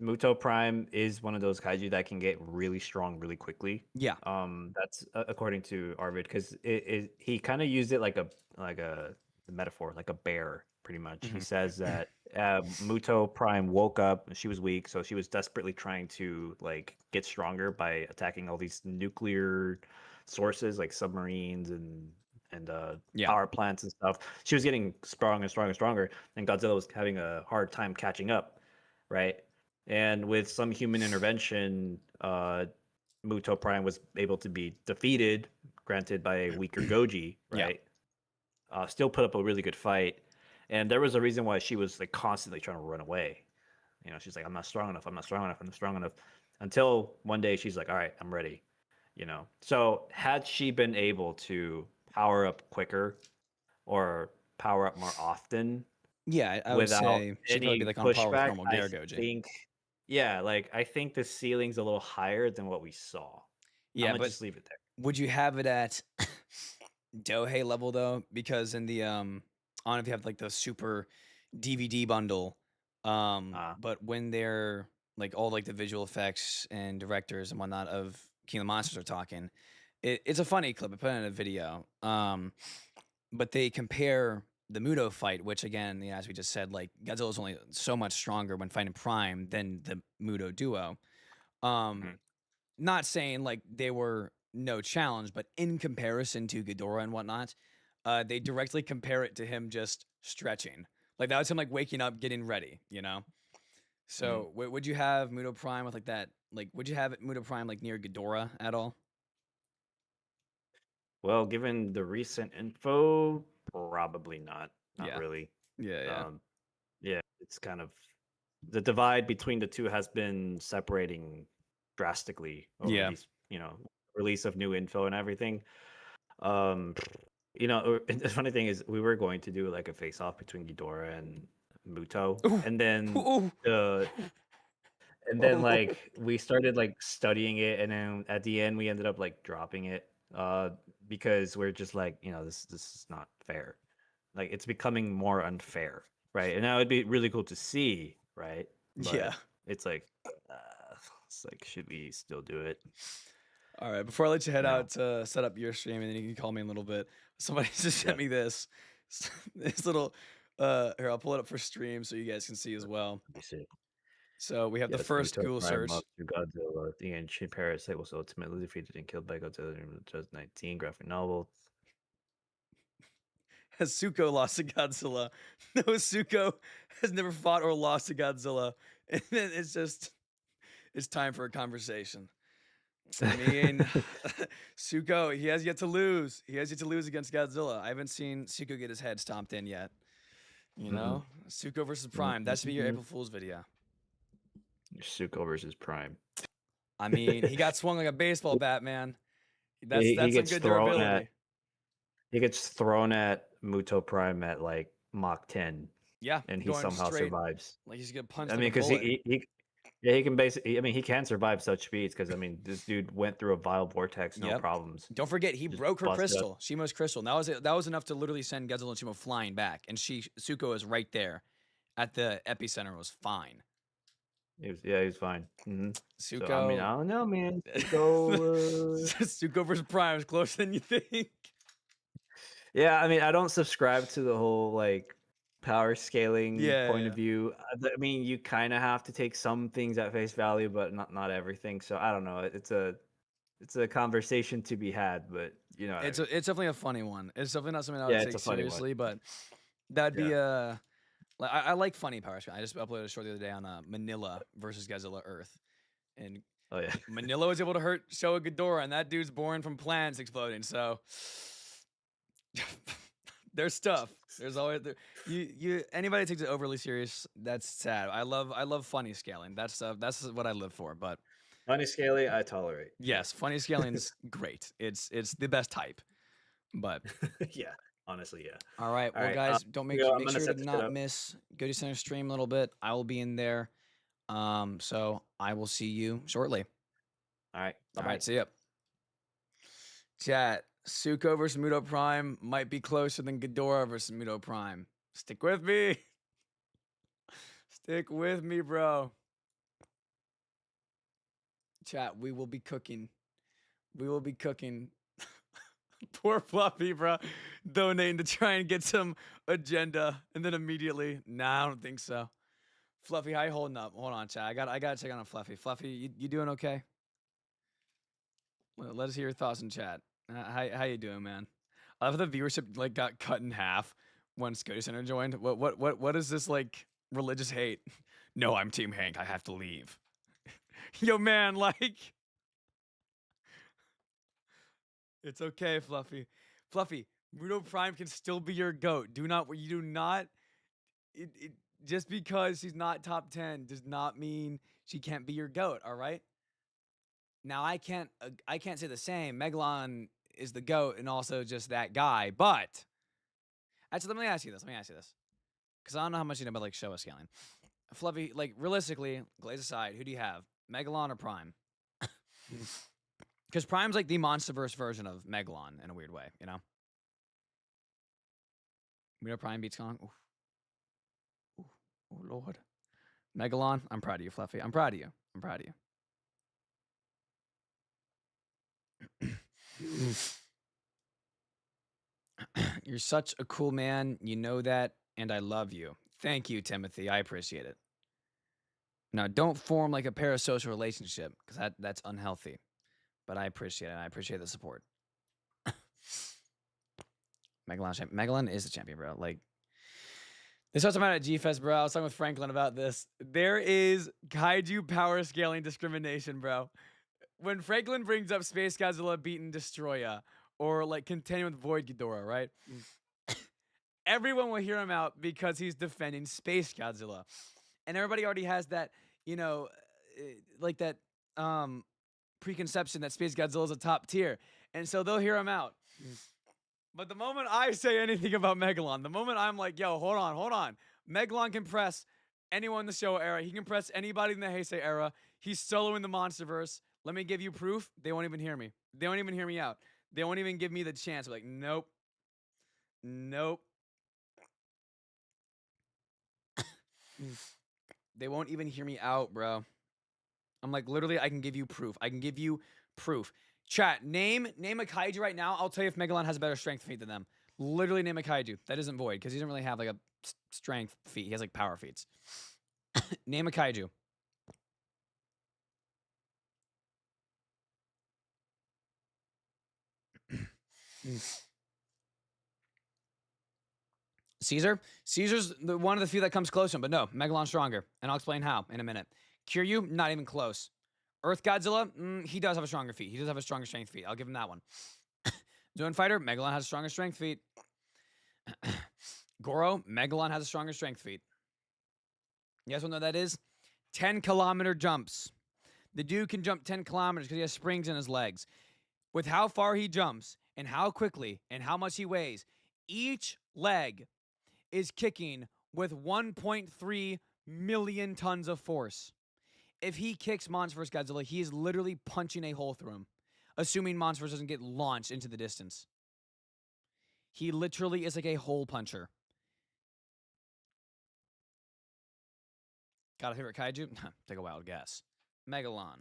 Muto Prime is one of those kaiju that can get really strong really quickly. yeah. That's according to Arvid, because he kind of used it like a metaphor, like a bear, pretty much. He Mhm. says that Muto Prime woke up and she was weak, so she was desperately trying to like get stronger by attacking all these nuclear sources like submarines and Yeah. power plants and stuff. She was getting stronger and stronger and stronger, and Godzilla was having a hard time catching up, right? And with some human intervention, Muto Prime was able to be defeated, granted by a weaker Goji, Yeah. right? Still put up a really good fight, and there was a reason why she was like constantly trying to run away. She's like, I'm not strong enough. I'm not strong enough. I'm not strong enough. Until one day she's like, all right, I'm ready. So had she been able to power up quicker or power up more often Yeah, I would without say she'd probably be, any like, on par with pushback, normal I Garagoji. think, yeah, like I think the ceiling's a little higher than what we saw. I'm Yeah, gonna but just leave it there. would you have it at Dohei level, though? Because in the, I don't know if you have, like, the super DVD bundle, Uh, but when they're like, all, like, the visual effects and directors and whatnot of King of Monsters are talking, it's a funny clip, I put it in a video, but they compare the Muto fight, which again, yeah, as we just said, like, Godzilla's only so much stronger when fighting Prime than the Muto duo. Um, mhm. Not saying like they were no challenge, but in comparison to Ghidorah and whatnot, they directly compare it to him just stretching. Like, that was him like waking up, getting ready, you know? Mhm. So would you have Muto Prime with like that? Like, would you have Muto Prime like near Ghidorah at all? Well, given the recent info, probably not. Not Yeah. really. Yeah, yeah. Um, yeah, it's kind of the divide between the two has been separating drastically over Yeah. these, release of new info and everything. Um, the funny thing is, we were going to do like a face off between Ghidorah and Muto, Ooh. and then Ooh. uh, Oh. like we started like studying it, and then at the end we ended up like dropping it, because we're just like, this is not fair. Like it's becoming more unfair, right? And now it'd be really cool to see, right? Yeah. But it's like, it's like, should we still do it? All right. Before I let you head You know? out to set up your stream, and then you can call me in a little bit. Somebody just Yeah. sent me this, this little. Here, I'll pull it up for stream so you guys can see as well. Let me see. So we have the Yes, first Muto Google Prime search. lost to Godzilla. The ancient parasite was ultimately defeated and killed by Godzilla in the 2019 graphic novel. Has Suko lost to Godzilla? No, Suko has never fought or lost to Godzilla. And then it's time for a conversation. I mean, Suko, he has yet to lose. He has yet to lose against Godzilla. I haven't seen Suko get his head stomped in yet. You Mhm, know, Suko versus mhm, Prime. That should be your mhm. April Fool's video. Suko versus Prime. I mean, he got swung like a baseball bat, man. He That's some gets good thrown durability. at Muto Prime at like Mach 10, Yeah, and he going somehow straight survives. like he's gonna punch I like a mean, because bullet. yeah, he can basically. I mean, he can survive such speeds because I mean, this dude went through a vile vortex, no Yep. problems. Don't forget, he Just broke her busted up. crystal, Shimo's crystal. And that was enough to literally send Gezel and Shimo flying back. And Suko is right there at the epicenter. Was fine. He was fine. So I mean, Suko, I don't know, man. Go. Suko versus Prime is closer than you think. Yeah, I mean, I don't subscribe to the whole like power scaling point Yeah. of view. I mean, you kind of have to take some things at face value, but not everything. So I don't know. It's a conversation to be had, but you know what I It's mean. it's definitely a funny one. It's definitely not something I would Yeah, it's take a funny one. seriously, but that'd be Yeah. like I like funny power scaling. I just uploaded a short the other day on Manila versus Godzilla Earth, and Oh yeah. Manila was able to hurt Showa Ghidorah, and that dude's born from planets exploding. So there's stuff. There's always you anybody takes it overly serious. That's sad. I love funny scaling. That's what I live for. But Funny scaly, I tolerate. yes, funny scaling's great. It's the best type. But Yeah, honestly, yeah. all right, All well right, guys, don't I'm make gonna sure to set this shit not up. miss Go to Center stream a little bit. I will be in there. So I will see you shortly. All right, bye All bye. right, see ya. Chat, Suko versus Muto Prime might be closer than Ghidorah versus Muto Prime. Stick with me. Stick with me, bro. Chat, we will be cooking. We will be cooking. Poor Fluffy, bro. Donating to try and get some agenda. And then immediately, nah, I don't think so. Fluffy, how you holding up? Hold on, chat. I gotta check on Fluffy. Fluffy, you doing okay? Let us hear your thoughts in chat. How you doing, man? I love the viewership like got cut in half when Scotty Center joined. What is this like religious hate? No, I'm Team Hank. I have to leave. Yo, man, like it's okay, Fluffy. Fluffy, Muto Prime can still be your goat. You do not. It just because she's not top 10 does not mean she can't be your goat. All right. Now I can't say the same. Megalon is the goat and also just that guy. But actually, let me ask you this. Because I don't know how much you know about like Showa scaling. Fluffy, like realistically, Glaze aside, who do you have? Megalon or Prime? Because Prime's like the monsterverse version of Megalon in a weird way, you know? You know Prime beats Kong? Oof. Oof. Oh, Lord. Megalon, I'm proud of you, Fluffy. I'm proud of you. You're such a cool man. You know that, and I love you. Thank you, Timothy. I appreciate it. Now, don't form like a parasocial relationship because that's unhealthy. But I appreciate it. I appreciate the support. Megalon is the champion, bro. Like, this was about at G-Fest, bro. I was talking with Franklin about this. There is kaiju power scaling discrimination, bro. When Franklin brings up Space Godzilla beating Destroya or like continuing with Void Ghidorah, right? Everyone will hear him out because he's defending Space Godzilla. And everybody already has that, you know, like that preconception that Space Godzilla is a top tier. And so they'll hear him out. But the moment I say anything about Megalon, the moment I'm like, yo, hold on. Megalon can press anyone in the Showa era. He can press anybody in the Heisei era. He's solo in the Monsterverse. Let me give you proof. They won't even hear me. They won't even hear me out. They won't even give me the chance. Like, nope. They won't even hear me out, bro. I'm like, literally, I can give you proof. Chat, name a kaiju right now. I'll tell you if Megalon has a better strength feat than them. Literally name a kaiju. That isn't Void, because he doesn't really have like a strength feat. He has like power feats. Name a kaiju. Caesar's one of the few that comes close to him, but no, Megalon's stronger, and I'll explain how in a minute. Kiryu, not even close. Earth Godzilla, he does have a stronger feat. He does have a stronger strength feat. I'll give him that one. Zone Fighter, Megalon has a stronger strength feat. Goro, Megalon has a stronger strength feat. You guys want to know what that is? 10-kilometer jumps. The dude can jump 10 kilometers because he has springs in his legs. With how far he jumps and how quickly and how much he weighs, each leg is kicking with 1.3 million tons of force. If he kicks Monster vs. Godzilla, he is literally punching a hole through him, assuming Monster doesn't get launched into the distance. He literally is like a hole puncher. Got a favorite kaiju? Take a wild guess. Megalon.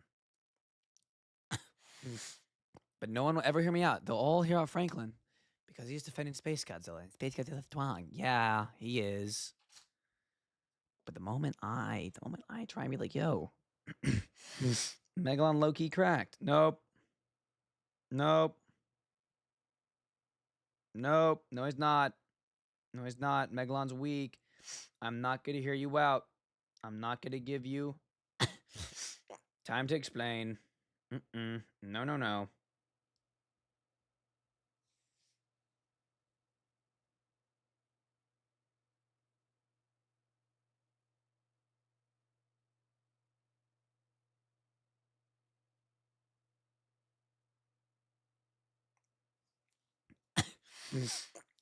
But no one will ever hear me out. They'll all hear out Franklin because he's defending Space Godzilla. Space Godzilla's twang. Yeah, he is. But the moment I try and be like, yo, Megalon low-key cracked. Nope. No, he's not. No, he's not. Megalon's weak. I'm not going to hear you out. I'm not going to give you time to explain. No.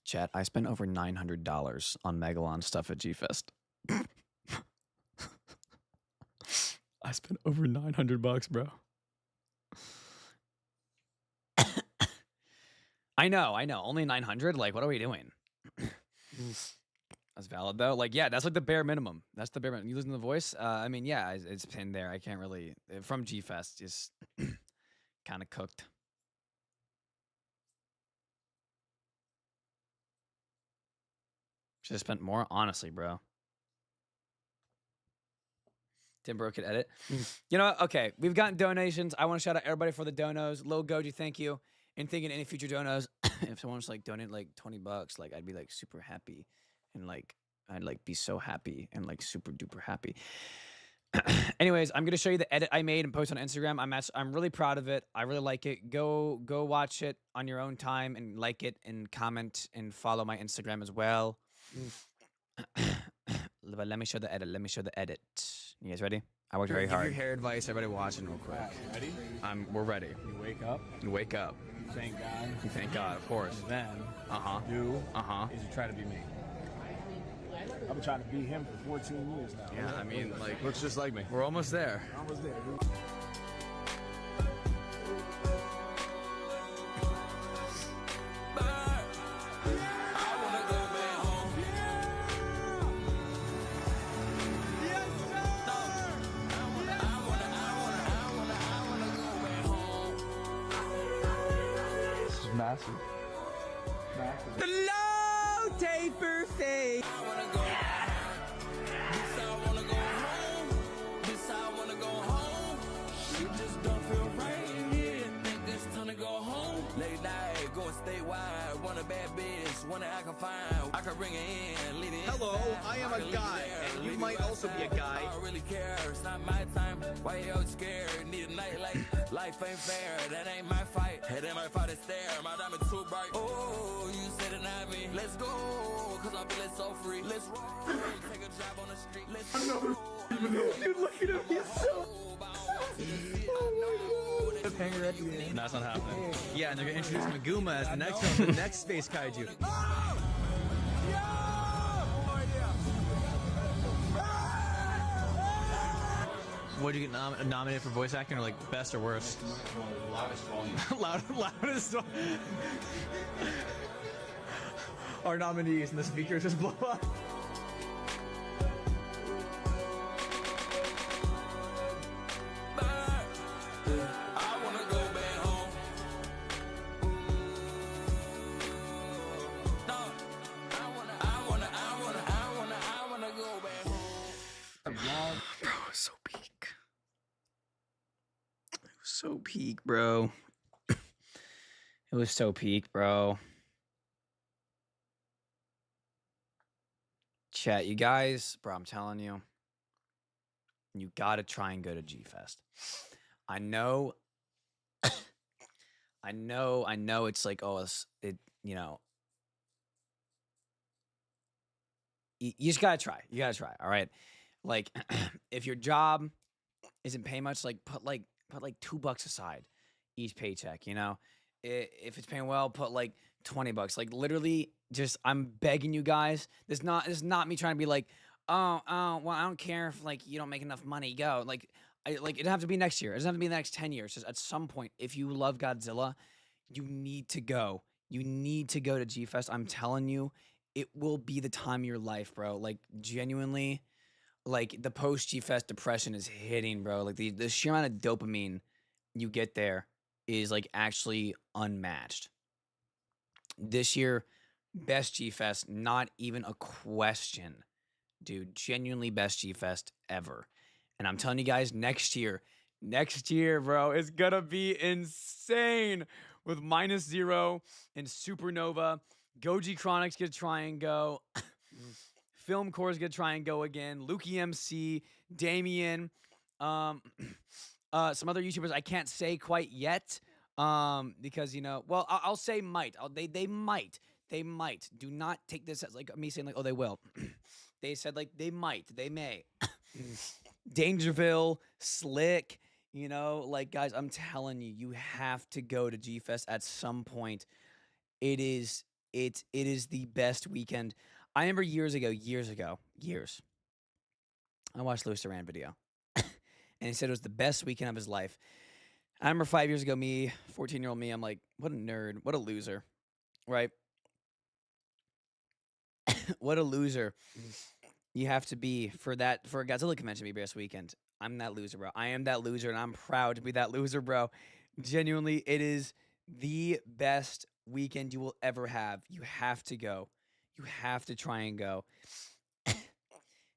Chat, I spent over $900 on Megalon stuff at G-Fest. I spent over $900, bro. I know. Only 900? Like, what are we doing? That's valid, though. Like, yeah, that's like the bare minimum. That's the bare minimum. You losing the voice? I mean, yeah, it's pinned there. I can't really... From G-Fest, just kind of cooked. Should have spent more, honestly, bro. Timbro could edit. You know what? Okay, we've gotten donations. I want to shout out everybody for the donos. Lil Goji, thank you. And thinking any future donos, if someone was like donate like $20, like I'd be like super happy, and like I'd like be so happy and like super duper happy. Anyways, I'm gonna show you the edit I made and post on Instagram. I'm really proud of it. I really like it. Go watch it on your own time and like it and comment and follow my Instagram as well. But let me show the edit. You guys ready? I worked very hard. Give your hair advice, everybody watching real quick. Ready? We're ready. You wake up. You wake up. You thank God. You thank God, of course. And then you is you try to be me. I've been trying to be him for 14 years now. Yeah, I mean, like, Looks just like me. we're almost there. Almost there, dude. This is massive. Massive. The low taper face. Hello, I am a guy, and you might also be a guy. I don't really care, it's not my time. Why you all scared? Need a night like life ain't fair. That ain't my fight. It ain't my fight to stare. My diamond too bright. Oh, you said it not me. Let's go, cause I'm feeling so free. Let's roll. Take a drive on the street. Let's go. Dude, look at him, he's so... No, that's not happening. Yeah, and they're gonna introduce Maguma as the next one, the next space kaiju. What'd you get nominated for voice acting, or like best or worst? Loudest volume. Loudest. Our nominees and the speakers just blow up. So peak, bro. It was so peak, bro. Chat, you guys, bro, I'm telling you, you gotta try and go to G-Fest. I know, I know it's like, oh, you know, you just gotta try. You gotta try, all right? Like, if your job isn't paying much, like put like $2 aside each paycheck. You know, if it's paying well, put like $20. Like literally, just I'm begging you guys. This is not me trying to be like, well, I don't care if like you don't make enough money. Go like. It doesn't have to be next year. It doesn't have to be the next 10 years. Just at some point, if you love Godzilla, you need to go. You need to go to G Fest. I'm telling you, it will be the time of your life, bro. Like genuinely, like the post G Fest depression is hitting, bro. Like the sheer amount of dopamine you get there is like actually unmatched. This year, best G Fest, not even a question, dude. Genuinely best G Fest ever. And I'm telling you guys, next year, bro, it's gonna be insane with -0 and Supernova. Goji Chronic's gonna try and go. Film Core's gonna try and go again. Lukey MC, Damien, some other YouTubers I can't say quite yet, because well, I'll say might. They might. Do not take this as like me saying like, oh, they will. They said like they might. They may. Dangerville, Slick, like guys, I'm telling you, you have to go to G Fest at some point. It is the best weekend. I remember years ago. I watched Louis Duran video, and he said it was the best weekend of his life. I remember 5 years ago, me, 14-year-old me, I'm like, what a nerd, what a loser, right? What a loser. You have to be for a Godzilla convention to be best weekend. I'm that loser, bro. I am that loser, and I'm proud to be that loser, bro. Genuinely, it is the best weekend you will ever have. You have to go. You have to try and go.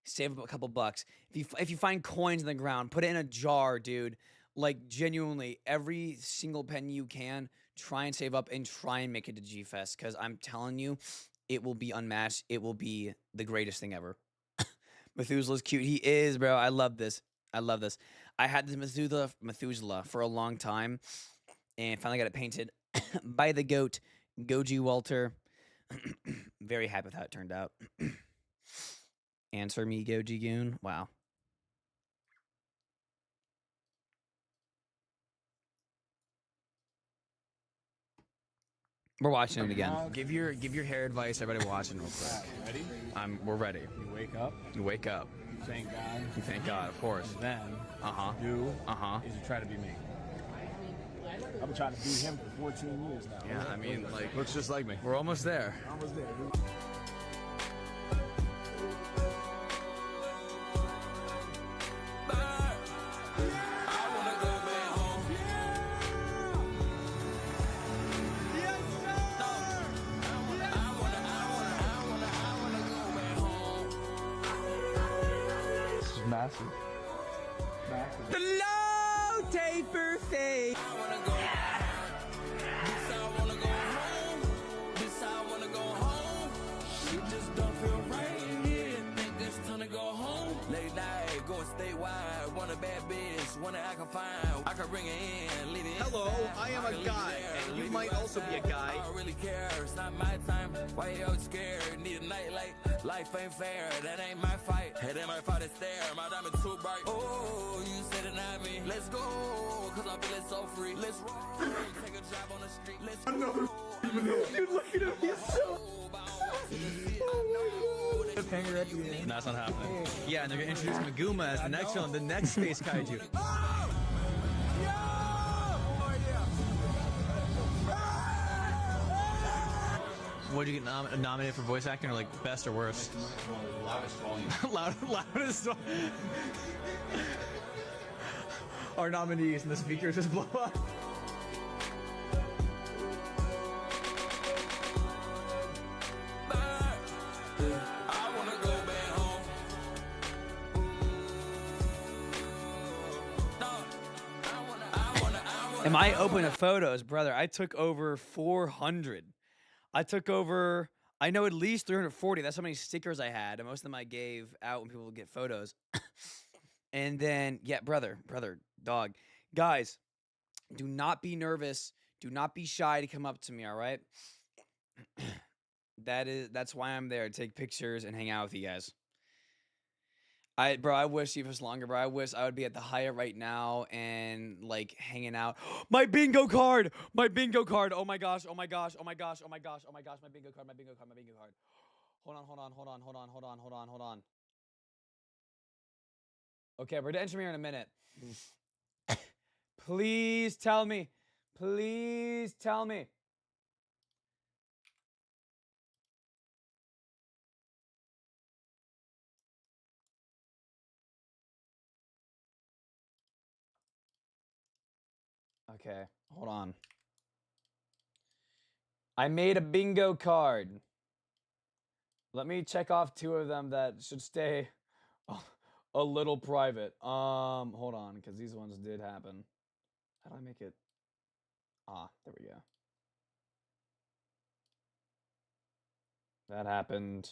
Save a couple bucks. If you find coins in the ground, put it in a jar, dude. Like genuinely, every single penny you can, try and save up and try and make it to G Fest. Because I'm telling you, it will be unmatched. It will be the greatest thing ever. Methuselah's cute. He is, bro. I love this. I had this Methuselah for a long time, and finally got it painted by the GOAT, Goji Walter. Very happy with how it turned out. Answer me, Goji Goon. Wow. We're watching it again. Give your hair advice, everybody watching real quick. Ready? We're ready. You wake up. You wake up. You thank God. You thank God, of course. And then, you is you try to be me. I've been trying to be him for 14 years now. Yeah, I mean, like, Looks just like me. we're almost there. Almost there, dude. Massive. Hello, taper face. Late night, going statewide. Want a bad bitch, one that I can find. I can bring her in, leave it. Hello, I am a guy, and you might also be a guy. I don't really care, it's not my time. Why you all scared? Need a night light. Life ain't fair, that ain't my fight. Head in my fight is there, my diamond too bright. Oh, you said it not me. Let's go, cause I'm feeling so free. Let's roll, take a drive on the street. Let's go. Dude, look at him, he's so... That's not happening. Yeah, and they're gonna introduce Maguma as the next one, the next space kaiju. What'd you get nominated for voice acting, or like best or worst? Loudest volume. Loudest. Our nominees and the speakers just blow up. Am I open to photos, brother? I took over 400. I know at least 340. That's how many stickers I had. And most of them I gave out when people would get photos. And then, yeah, brother, dog. Guys, do not be nervous. Do not be shy to come up to me, all right? That's why I'm there, to take pictures and hang out with you guys. Bro, I wish he was longer, bro. I wish I would be at the Hyatt right now and like hanging out. My bingo card! My bingo card! Oh my gosh, oh my gosh, oh my gosh, oh my gosh, oh my gosh, my bingo card, my bingo card, my bingo card. Hold on, hold on, hold on, hold on, hold on, hold on, hold on. Okay, we're gonna enter here in a minute. Please tell me. Please tell me. Okay, hold on. I made a bingo card. Let me check off 2 of them that should stay a little private. Hold on, because these ones did happen. How do I make it? Ah, there we go. That happened.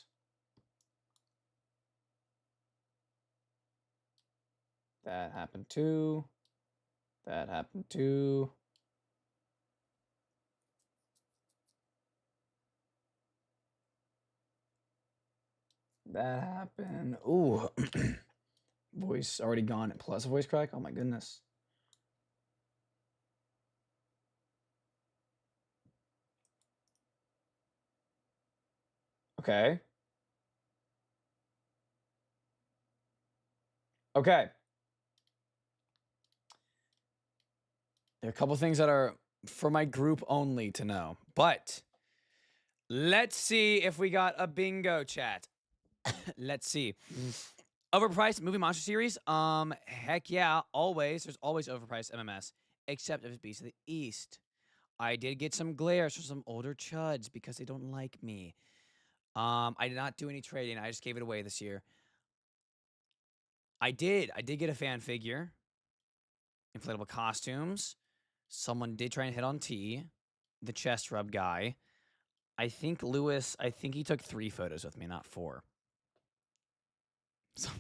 That happened too. That happened too. That happened. Ooh. Voice already gone. Plus voice crack? Oh my goodness. Okay. Okay. There are a couple things that are for my group only to know. But let's see if we got a bingo chat. Let's see. Overpriced movie monster series? Heck yeah, always. There's always overpriced MMS, except if it's Beast of the East. I did get some glares from some older chuds because they don't like me. I did not do any trading. I just gave it away this year. I did get a fan figure. Inflatable costumes. Someone did try and hit on T, the chest rub guy. I think Lewis, he took 3 photos with me, not 4.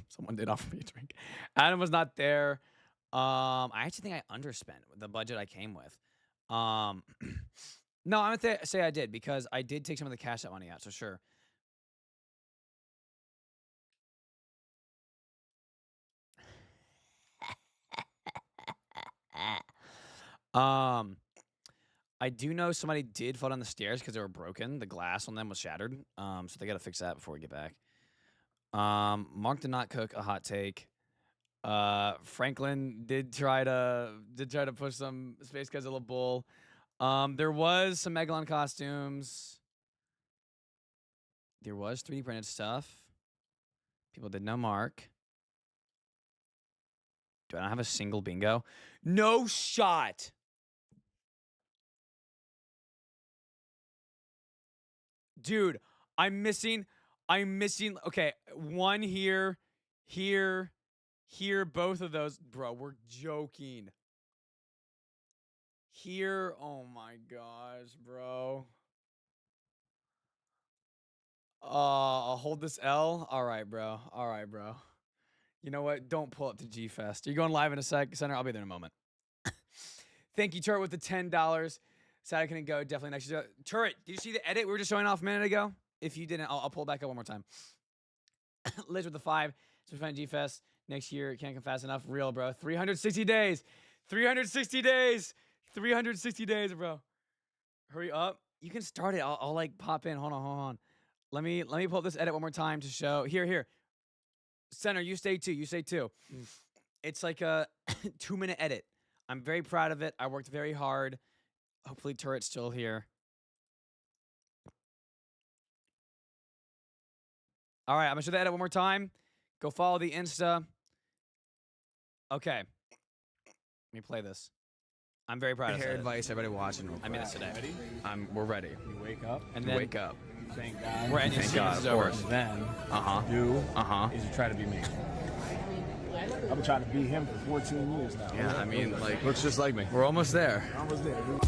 Someone did offer me a drink. Adam was not there. I actually think I underspent the budget I came with. No, I'm gonna say I did because I did take some of the cash out money out, so sure. I do know somebody did fall down the stairs because they were broken. The glass on them was shattered. So they gotta fix that before we get back. Mark did not cook a hot take. Franklin did try to push some Space Godzilla bull. There was some Megalon costumes. There was 3D printed stuff. People did know Mark. Do I not have a single bingo? No shot. Dude, I'm missing. Okay, 1 here, both of those. Bro, we're joking. Here, oh my gosh, bro. I'll hold this L. All right, bro. You know what? Don't pull up to G Fest. You're going live in a sec, Center. I'll be there in a moment. Thank you, Turret, with the $10. Sad I couldn't go. Definitely next year. Turret, did you see the edit we were just showing off a minute ago? If you didn't, I'll pull back up one more time. Liz with the 5. So we find G Fest next year. Can't come fast enough. Real, bro. 360 days. 360 days. 360 days, bro. Hurry up. You can start it. I'll like pop in. Hold on. Let me pull up this edit one more time to show. Here. Center, you stay too. It's like a 2-minute edit. I'm very proud of it. I worked very hard. Hopefully Turret's still here. All right, I'm gonna show the edit one more time. Go follow the Insta. Okay. Let me play this. I'm very proud of Hair it. advice, everybody watching. I made this today. Ready? We're ready. You wake up. And You then wake up. You thank God. we're ending Thank soon God, as it's of over. course. Then Uh-huh. is you try to be me. I've been trying to be him for 14 years now. Yeah, I mean, like, looks just like me. we're almost there. Almost there, dude.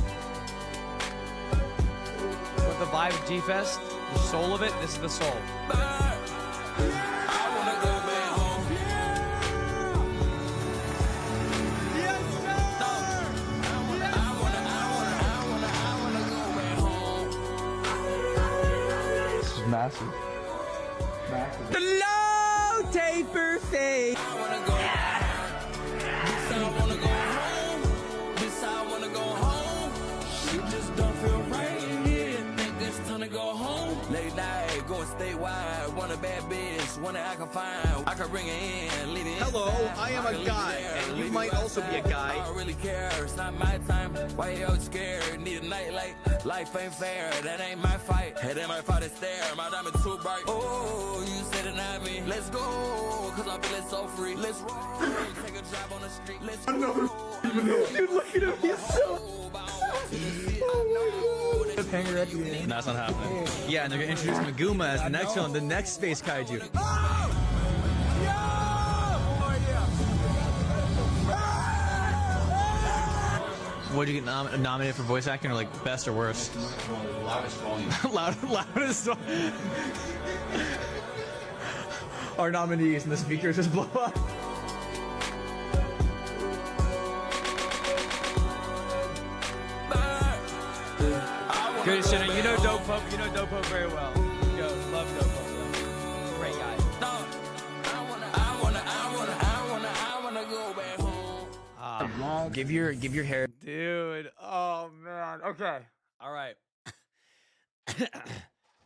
With the vibe of G-Fest, the soul of it, this is the soul. This is massive. Massive. The low taper face. I wanna go This I wanna go home. This I wanna go home. She just don't feel right here. Think it's time to go home. Late night, going statewide. Want a bad bitch, one that I can find. I can bring her in, leave it Hello, inside. I am a can leave it guy, there, and you leave it might also be a outside. guy. I don't really care, it's not my time. Why you all scared? Need a night light. Life ain't fair, that ain't my fight. Head in my father's stare, my diamond too bright. Oh, you said it not me. Let's go, cause I'm feeling so free. Let's roll, take a drive on the street. Let's go. Dude, look at him. He's so. Hanger at the end. No, that's not happening. Yeah, and they're gonna introduce Maguma as the next one, the next space kaiju. What'd you get nominated for voice acting, or like best or worst? Loudest volume. Loudest. Our nominees and the speakers just blow up. Good shit. You know Dope Pope. You know Dope Pope very well. Yo, love Dope Pope. Great guy. I wanna go back home. Give your hair, dude. Oh man. Okay. All right.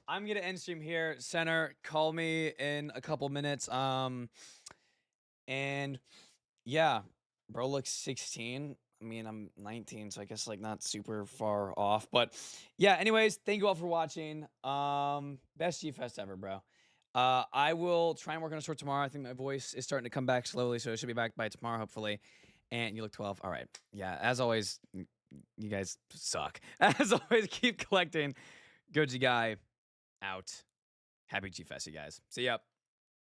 I'm gonna end stream here. Center, call me in a couple minutes. And yeah, bro looks 16. I mean, I'm 19, so I guess like not super far off. But yeah, anyways, thank you all for watching. Best G-Fest ever, bro. I will try and work on a short tomorrow. I think my voice is starting to come back slowly, so it should be back by tomorrow, hopefully. And you look 12. All right. Yeah, as always, you guys suck. As always, keep collecting. Goji Guy out. Happy G-Fest, you guys. See ya.